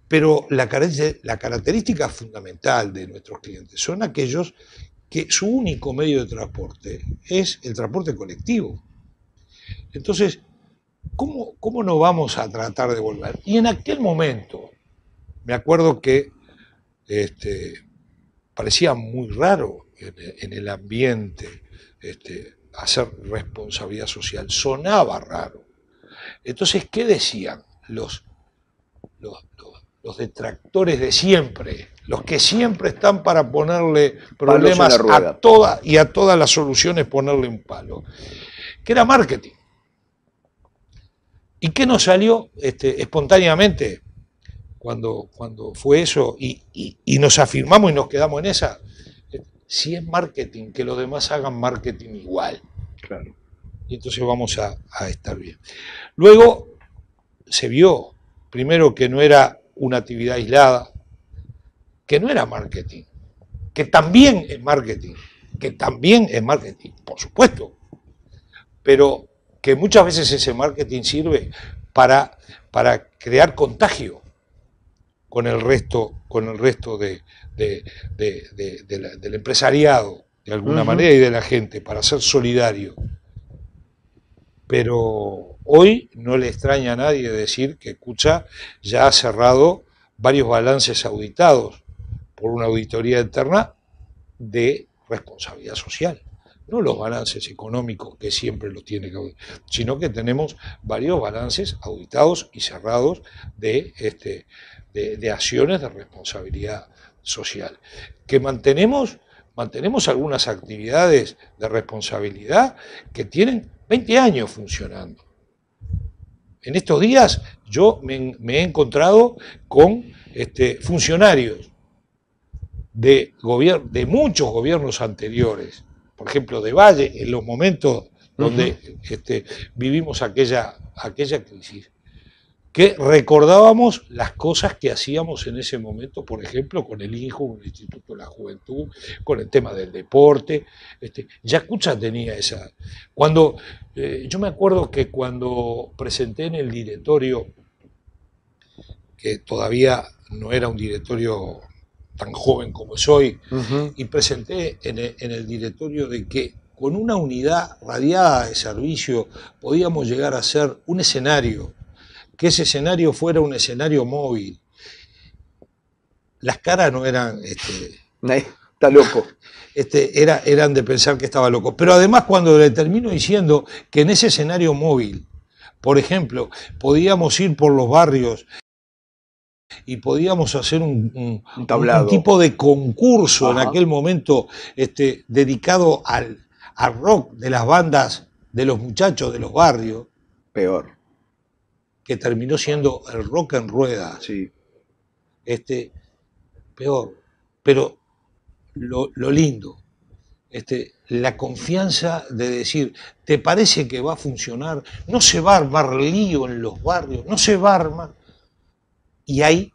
Pero la característica fundamental de nuestros clientes son aquellos que su único medio de transporte es el transporte colectivo. Entonces, ¿cómo no vamos a tratar de volver? Y en aquel momento, me acuerdo que parecía muy raro en el ambiente hacer responsabilidad social, sonaba raro. Entonces, ¿qué decían los detractores de siempre? Los que siempre están para ponerle problemas a todas las soluciones, ponerle un palo. Que era marketing. ¿Y qué nos salió espontáneamente cuando fue eso? Y nos afirmamos y nos quedamos en esa. Si es marketing, que los demás hagan marketing igual. Claro. Y entonces vamos a estar bien. Luego se vio, primero, que no era una actividad aislada, que no era marketing, que también es marketing, por supuesto, pero que muchas veces ese marketing sirve para crear contagio con el resto del empresariado, de alguna manera y de la gente para ser solidario. Pero hoy no le extraña a nadie decir que Cucha ya ha cerrado varios balances auditados por una auditoría interna de responsabilidad social. No los balances económicos que siempre los tiene que auditar, sino que tenemos varios balances auditados y cerrados de acciones de responsabilidad social. Que mantenemos algunas actividades de responsabilidad que tienen 20 años funcionando. En estos días yo me he encontrado con funcionarios de muchos gobiernos anteriores, por ejemplo de Valle, en los momentos donde vivimos aquella crisis, que recordábamos las cosas que hacíamos en ese momento, por ejemplo, con el INJU, con el Instituto de la Juventud, con el tema del deporte. Ya Cucha tenía esa... yo me acuerdo que cuando presenté en el directorio, que todavía no era un directorio tan joven como soy, y presenté en el directorio de que con una unidad radiada de servicio podíamos llegar a ser un escenario, que ese escenario fuera un escenario móvil. Las caras no eran... está loco. Eran de pensar que estaba loco. Pero además cuando le termino diciendo que en ese escenario móvil, por ejemplo, podíamos ir por los barrios y podíamos hacer un tipo de concurso en aquel momento dedicado al rock de las bandas de los muchachos de los barrios. Peor. Que terminó siendo el rock en ruedas. Sí. Peor. Pero lo lindo, la confianza de decir, ¿te parece que va a funcionar? No se va a armar lío en los barrios, no se va a armar. Y ahí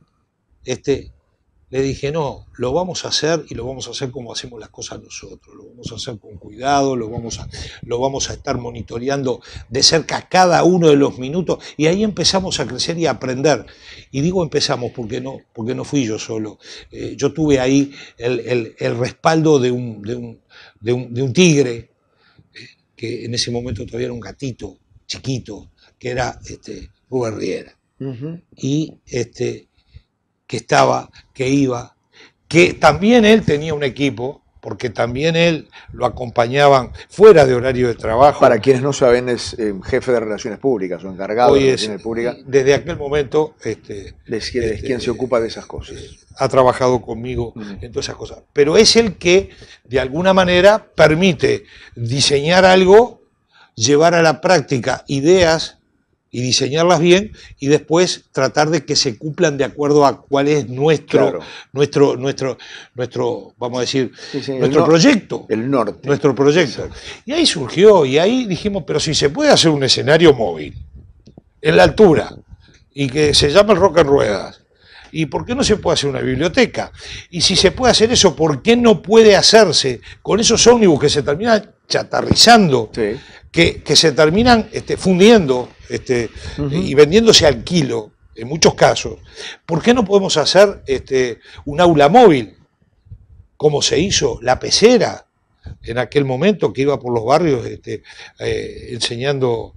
le dije, no, lo vamos a hacer y lo vamos a hacer como hacemos las cosas nosotros, lo vamos a hacer con cuidado, lo vamos a estar monitoreando de cerca cada uno de los minutos, y ahí empezamos a crecer y a aprender. Y digo empezamos porque no fui yo solo, yo tuve ahí el respaldo de un tigre, que en ese momento todavía era un gatito chiquito, que era Rubén Riera. Y que iba, que también él tenía un equipo, porque también él lo acompañaban fuera de horario de trabajo. Para quienes no saben, es jefe de Relaciones Públicas o encargado de Relaciones Públicas. Desde aquel momento... es quien se ocupa de esas cosas. Ha trabajado conmigo en todas esas cosas. Pero es el que, de alguna manera, permite diseñar algo, llevar a la práctica ideas y diseñarlas bien, y después tratar de que se cumplan de acuerdo a cuál es nuestro vamos a decir, nuestro proyecto. El norte. Nuestro proyecto. Exacto. Y ahí surgió, y ahí dijimos, pero si se puede hacer un escenario móvil, en la altura, y que se llama el rock en ruedas, ¿y por qué no se puede hacer una biblioteca? Y si se puede hacer eso, ¿por qué no puede hacerse con esos ómnibus que se terminan chatarrizando? Sí. Que se terminan fundiendo y vendiéndose al kilo, en muchos casos. ¿Por qué no podemos hacer un aula móvil, como se hizo la Pecera en aquel momento, que iba por los barrios enseñando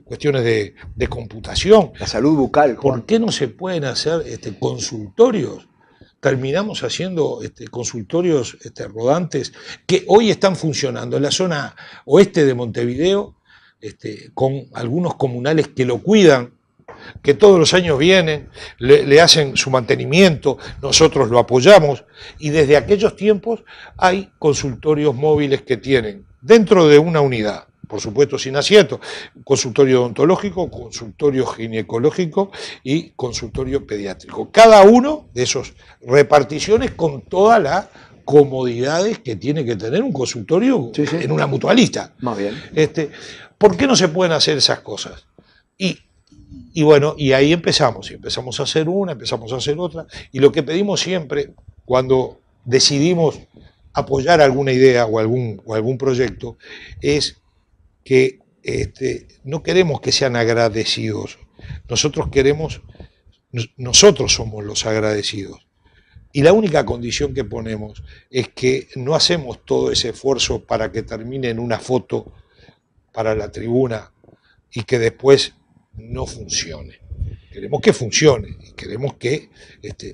cuestiones de computación? La salud bucal, Juan. ¿Por qué no se pueden hacer consultorios? Terminamos haciendo consultorios rodantes que hoy están funcionando en la zona oeste de Montevideo, con algunos comunales que lo cuidan, que todos los años vienen, le hacen su mantenimiento, nosotros lo apoyamos, y desde aquellos tiempos hay consultorios móviles que tienen dentro de una unidad, por supuesto sin asiento, consultorio odontológico, consultorio ginecológico y consultorio pediátrico. Cada uno de esos reparticiones con todas las comodidades que tiene que tener un consultorio en una mutualista. Más bien. ¿Por qué no se pueden hacer esas cosas? Y bueno, y ahí empezamos a hacer una, empezamos a hacer otra, y lo que pedimos siempre cuando decidimos apoyar alguna idea o algún proyecto es que no queremos que sean agradecidos, nosotros somos los agradecidos. Y la única condición que ponemos es que no hacemos todo ese esfuerzo para que termine en una foto para la tribuna y que después no funcione. Queremos que funcione y queremos que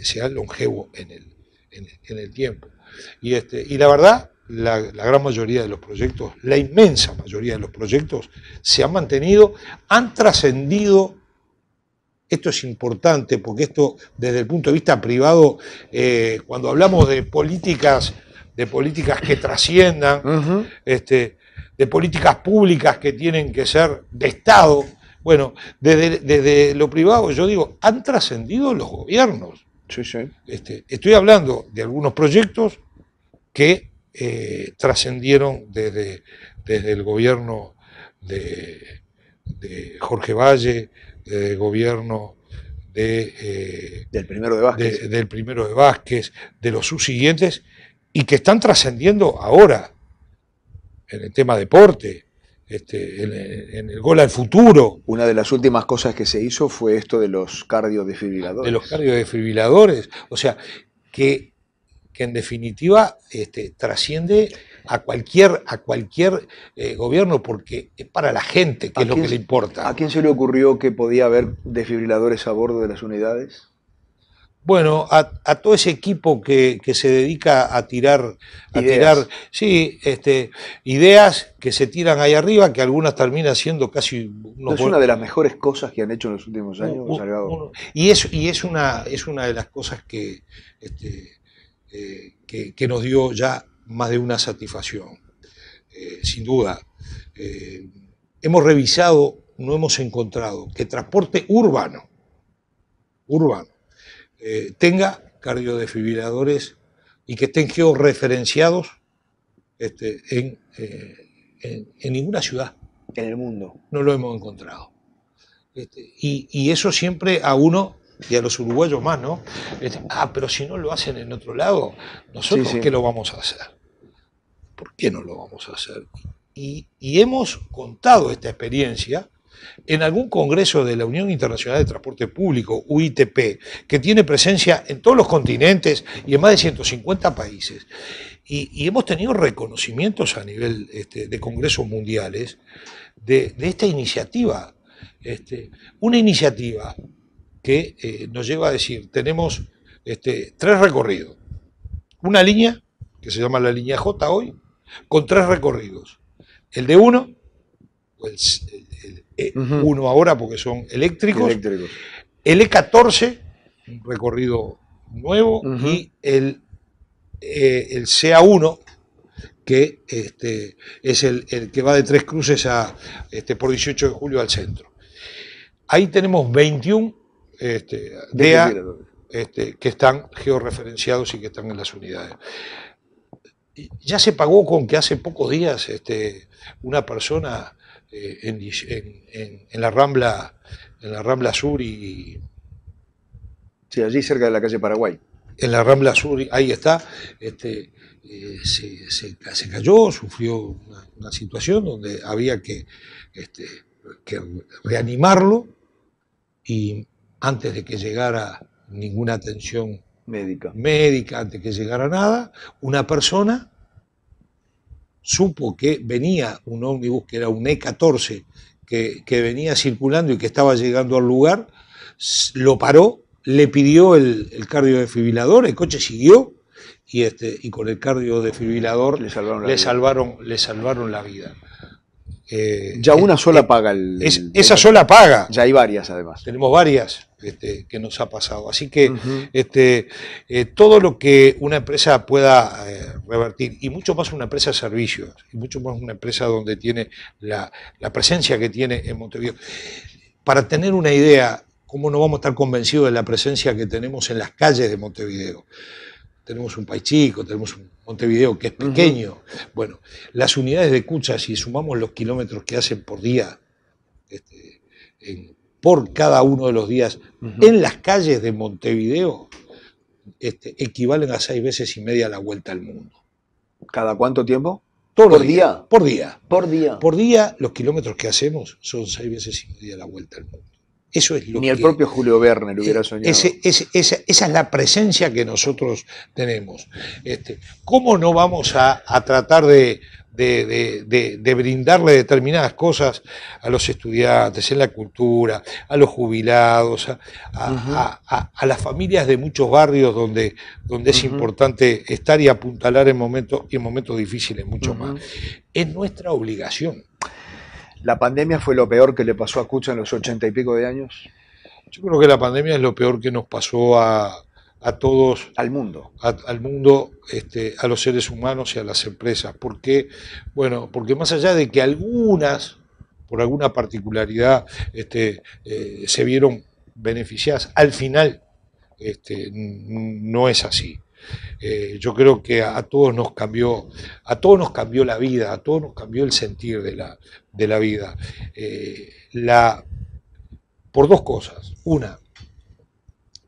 sea longevo en el tiempo. Y la verdad, la gran mayoría de los proyectos, la inmensa mayoría de los proyectos se han mantenido, han trascendido. Esto es importante porque esto, desde el punto de vista privado, cuando hablamos de políticas que trasciendan, de políticas públicas que tienen que ser de Estado, bueno, desde lo privado, yo digo, han trascendido los gobiernos. Sí, sí. Estoy hablando de algunos proyectos que trascendieron desde el gobierno de Jorge Valle, del gobierno del primero de Vázquez. Del primero de Vázquez, de los subsiguientes, y que están trascendiendo ahora en el tema deporte, en el gol al futuro. Una de las últimas cosas que se hizo fue esto de los cardiodesfibriladores. De los cardiodesfibriladores, o sea, que en definitiva trasciende a cualquier gobierno, porque es para la gente, que es lo que le importa. ¿A quién se le ocurrió que podía haber desfibriladores a bordo de las unidades? Bueno, a todo ese equipo que se dedica a tirar, sí, ideas que se tiran ahí arriba, que algunas terminan siendo casi ¿No es una de las mejores cosas que han hecho en los últimos años, Salgado? Y es una de las cosas que nos dio ya más de una satisfacción, sin duda. Hemos revisado, no hemos encontrado que transporte urbano tenga cardiodesfibriladores y que estén georreferenciados en ninguna ciudad. En el mundo. No lo hemos encontrado. Y eso siempre a uno y a los uruguayos más, ¿no? Pero si no lo hacen en otro lado, ¿nosotros qué lo vamos a hacer? ¿Por qué no lo vamos a hacer? Y hemos contado esta experiencia en algún congreso de la Unión Internacional de Transporte Público, UITP, que tiene presencia en todos los continentes y en más de 150 países. Y hemos tenido reconocimientos a nivel de congresos mundiales de esta iniciativa. Una iniciativa que nos lleva a decir, tenemos 3 recorridos. Una línea, que se llama la línea J hoy, con 3 recorridos. El de 1, uno ahora porque son eléctricos. El E14, un recorrido nuevo, y el CA1, que es el que va de Tres Cruces por 18 de julio al centro. Ahí tenemos 21 DEA que están georreferenciados y que están en las unidades. Ya se pagó con que hace pocos días una persona en la Rambla Sur y... Sí, allí cerca de la calle Paraguay. En la Rambla Sur, ahí está, se cayó, sufrió una situación donde había que reanimarlo, y antes de que llegara ninguna atención médica, antes de que llegara nada, una persona supo que venía un ómnibus, que era un E14, que venía circulando y que estaba llegando al lugar, lo paró, le pidió el cardiodesfibrilador, el coche siguió, y con el cardiodesfibrilador le salvaron la vida. Ya una sola paga esa sola paga. Ya hay varias además. Tenemos varias que nos ha pasado. Así que todo lo que una empresa pueda revertir, y mucho más una empresa de servicios, y mucho más una empresa donde tiene la presencia que tiene en Montevideo. Para tener una idea, ¿cómo no vamos a estar convencidos de la presencia que tenemos en las calles de Montevideo? Tenemos un país chico, tenemos un Montevideo que es pequeño. Bueno, las unidades de Cucha, si sumamos los kilómetros que hacen por día, por cada uno de los días, en las calles de Montevideo, equivalen a 6 veces y media la vuelta al mundo. ¿Cada cuánto tiempo? ¿Por día? Por día. Por día. Por día, los kilómetros que hacemos son 6 veces y media la vuelta al mundo. Eso es lo Ni que... el propio Julio Verne lo hubiera soñado. Esa es la presencia que nosotros tenemos. ¿Cómo no vamos a tratar de brindarle determinadas cosas a los estudiantes, en la cultura, a los jubilados, a las familias de muchos barrios donde es importante estar y apuntalar en momentos difíciles mucho más? Es nuestra obligación. ¿La pandemia fue lo peor que le pasó a Cucha en los 80 y pico de años? Yo creo que la pandemia es lo peor que nos pasó a todos. Al mundo. Al mundo, a los seres humanos y a las empresas. ¿Por qué? Bueno, porque más allá de que algunas, por alguna particularidad, se vieron beneficiadas, al final no es así. Yo creo que a todos nos cambió la vida, a todos nos cambió el sentir de la vida. Por dos cosas. Una,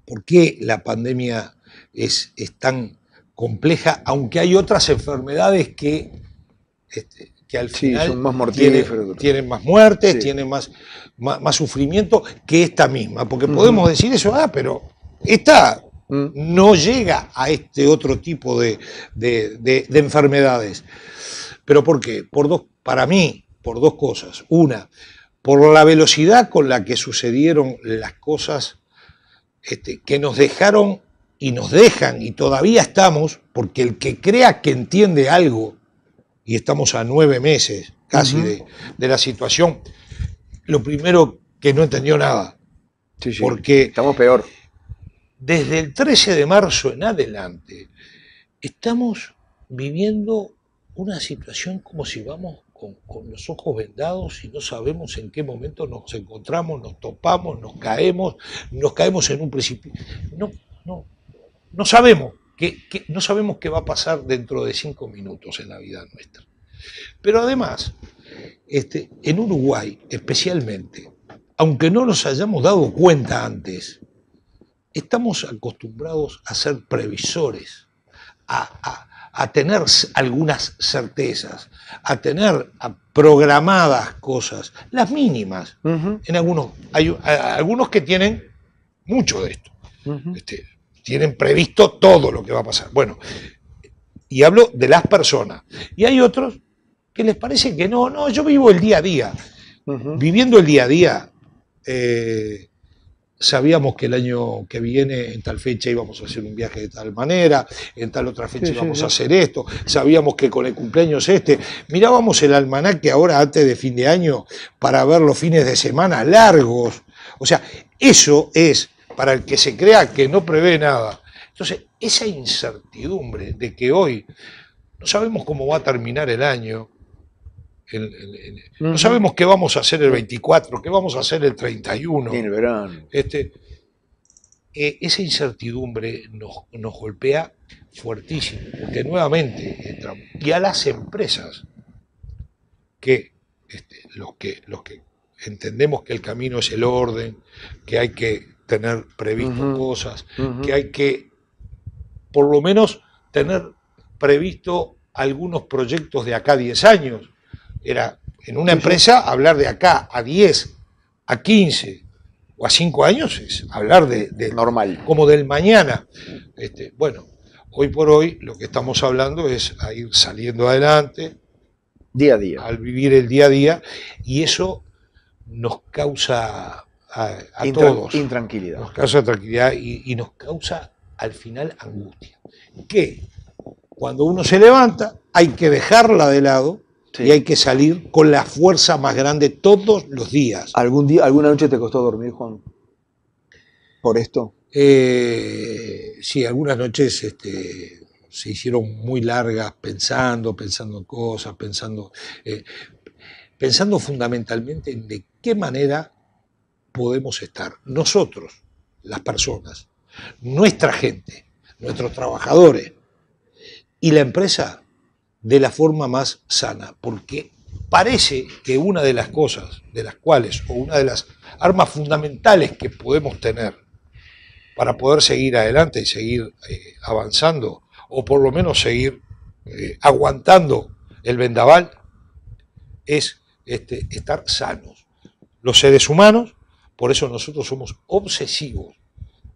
¿por qué la pandemia es tan compleja? Aunque hay otras enfermedades que al final son más mortíferas, tienen más muertes, sí, tienen más sufrimiento que esta misma. Porque podemos decir eso, pero esta no llega a este otro tipo de enfermedades. ¿Pero por qué? Para mí, por dos cosas. Una, por la velocidad con la que sucedieron las cosas, que nos dejaron y nos dejan, y todavía estamos, porque el que crea que entiende algo, y estamos a 9 meses casi de la situación, lo primero que no entendió nada. Sí, porque estamos peor. Desde el 13 de marzo en adelante, estamos viviendo una situación como si vamos con los ojos vendados y no sabemos en qué momento nos encontramos, nos topamos, nos caemos en un precipicio. No sabemos no sabemos qué va a pasar dentro de 5 minutos en la vida nuestra. Pero además, en Uruguay especialmente, aunque no nos hayamos dado cuenta antes, estamos acostumbrados a ser previsores, a tener algunas certezas, a tener programadas cosas, las mínimas. En hay algunos que tienen mucho de esto. Tienen previsto todo lo que va a pasar. Bueno, y hablo de las personas. Y hay otros que les parece que no, yo vivo el día a día. Viviendo el día a día, sabíamos que el año que viene, en tal fecha, íbamos a hacer un viaje de tal manera, en tal otra fecha íbamos a hacer esto, sabíamos que con el cumpleaños mirábamos el almanaque ahora antes de fin de año para ver los fines de semana largos. O sea, eso es para el que se crea que no prevé nada. Entonces, esa incertidumbre de que hoy no sabemos cómo va a terminar el año, no sabemos qué vamos a hacer el 24, qué vamos a hacer el 31. En el verano. Esa incertidumbre nos golpea fuertísimo, porque nuevamente entramos. Y a las empresas, que los que entendemos que el camino es el orden, que hay que tener previsto cosas, que hay que por lo menos tener previsto algunos proyectos de acá a 10 años. Era en una empresa hablar de acá a 10, a 15 o a 5 años es hablar de normal, como del mañana. Bueno, hoy por hoy lo que estamos hablando es a ir saliendo adelante, día a día, al vivir el día a día, y eso nos causa a todos intranquilidad. Nos causa tranquilidad y nos causa al final angustia. Que cuando uno se levanta hay que dejarla de lado. Sí. Y hay que salir con la fuerza más grande todos los días. ¿Alguna noche te costó dormir, Juan? ¿Por esto? Sí, algunas noches se hicieron muy largas pensando en cosas, pensando fundamentalmente en de qué manera podemos estar nosotros, las personas, nuestra gente, nuestros trabajadores y la empresa de la forma más sana, porque parece que una de las cosas de las cuales, o una de las armas fundamentales que podemos tener para poder seguir adelante y seguir avanzando, o por lo menos seguir aguantando el vendaval, es estar sanos, los seres humanos, Por eso nosotros somos obsesivos.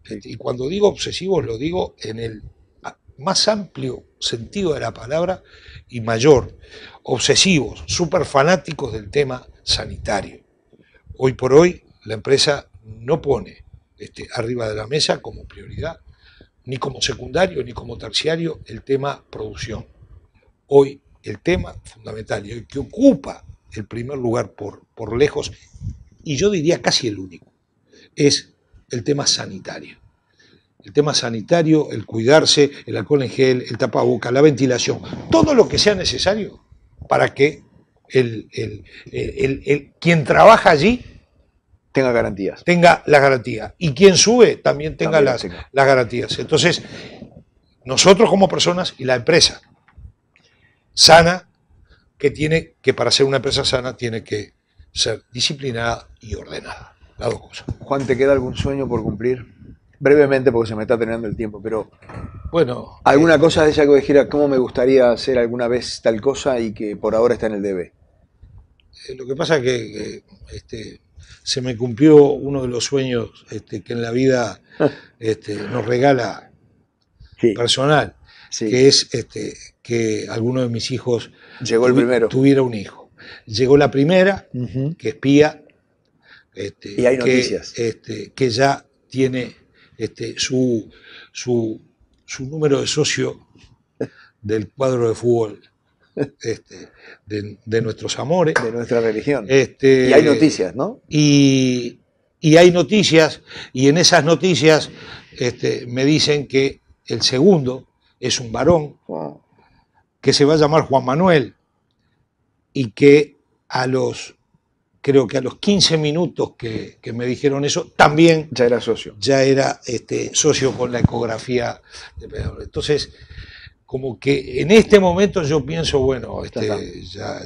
Y cuando digo obsesivos lo digo en el más amplio sentido de la palabra y mayor. Obsesivos, súper fanáticos del tema sanitario. Hoy por hoy la empresa no pone arriba de la mesa como prioridad, ni como secundario, ni como terciario, el tema producción. Hoy el tema fundamental y el que ocupa el primer lugar por lejos, y yo diría casi el único, es el tema sanitario. El tema sanitario, el cuidarse, el alcohol en gel, el tapaboca, la ventilación, todo lo que sea necesario para que quien trabaja allí tenga garantías. Tenga la garantía. Y quien sube también tenga las garantías. Entonces, nosotros como personas y la empresa sana, que para ser una empresa sana tiene que ser disciplinada y ordenada. Las dos cosas. Juan, ¿te queda algún sueño por cumplir? Brevemente, porque se me está terminando el tiempo, pero bueno, ¿alguna cosa de ella que dijera cómo me gustaría hacer alguna vez tal cosa y que por ahora está en el debe? Lo que pasa es que se me cumplió uno de los sueños que en la vida nos regala personal, sí. Que es que alguno de mis hijos llegó el primero. Tuviera un hijo. Llegó la primera, que es Pía, y hay noticias. Que ya tiene su número de socio del cuadro de fútbol de nuestros amores. De nuestra religión. Y hay noticias, ¿no? Y hay noticias, y en esas noticias me dicen que el segundo es un varón, que se va a llamar Juan Manuel, y que creo que a los 15 minutos que me dijeron eso, también ya era socio. Ya era socio con la ecografía de Pedro. Entonces, como que en este momento yo pienso, bueno, ya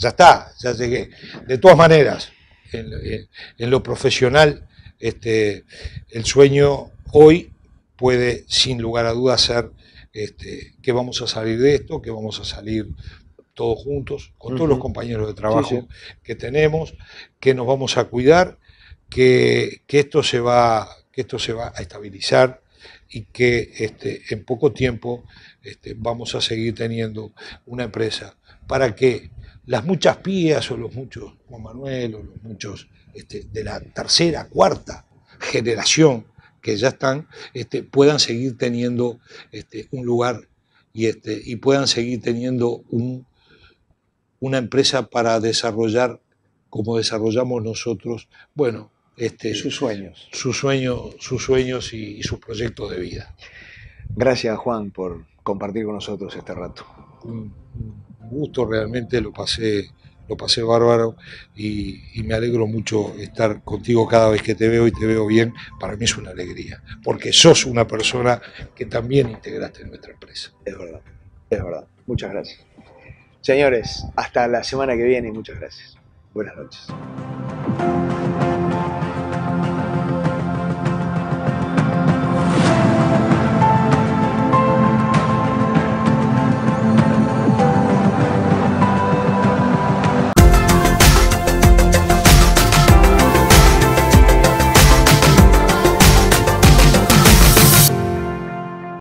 está, ya llegué. De todas maneras, en lo profesional, el sueño hoy puede, sin lugar a dudas, ser que vamos a salir de esto, que vamos a salir todos juntos, con todos los compañeros de trabajo que tenemos, que nos vamos a cuidar, que esto se va a estabilizar y que en poco tiempo vamos a seguir teniendo una empresa para que las muchas Pías o los muchos Juan Manuel o los muchos de la tercera, cuarta generación que ya están, puedan seguir teniendo un lugar y puedan seguir teniendo una empresa para desarrollar como desarrollamos nosotros, bueno, sus sueños. Sus sueños y sus proyectos de vida. Gracias, Juan, por compartir con nosotros este rato. Un gusto, realmente lo pasé bárbaro y me alegro mucho estar contigo cada vez que te veo y te veo bien. Para mí es una alegría, porque sos una persona que también integraste en nuestra empresa. Es verdad, es verdad. Muchas gracias. Señores, hasta la semana que viene y muchas gracias. Buenas noches.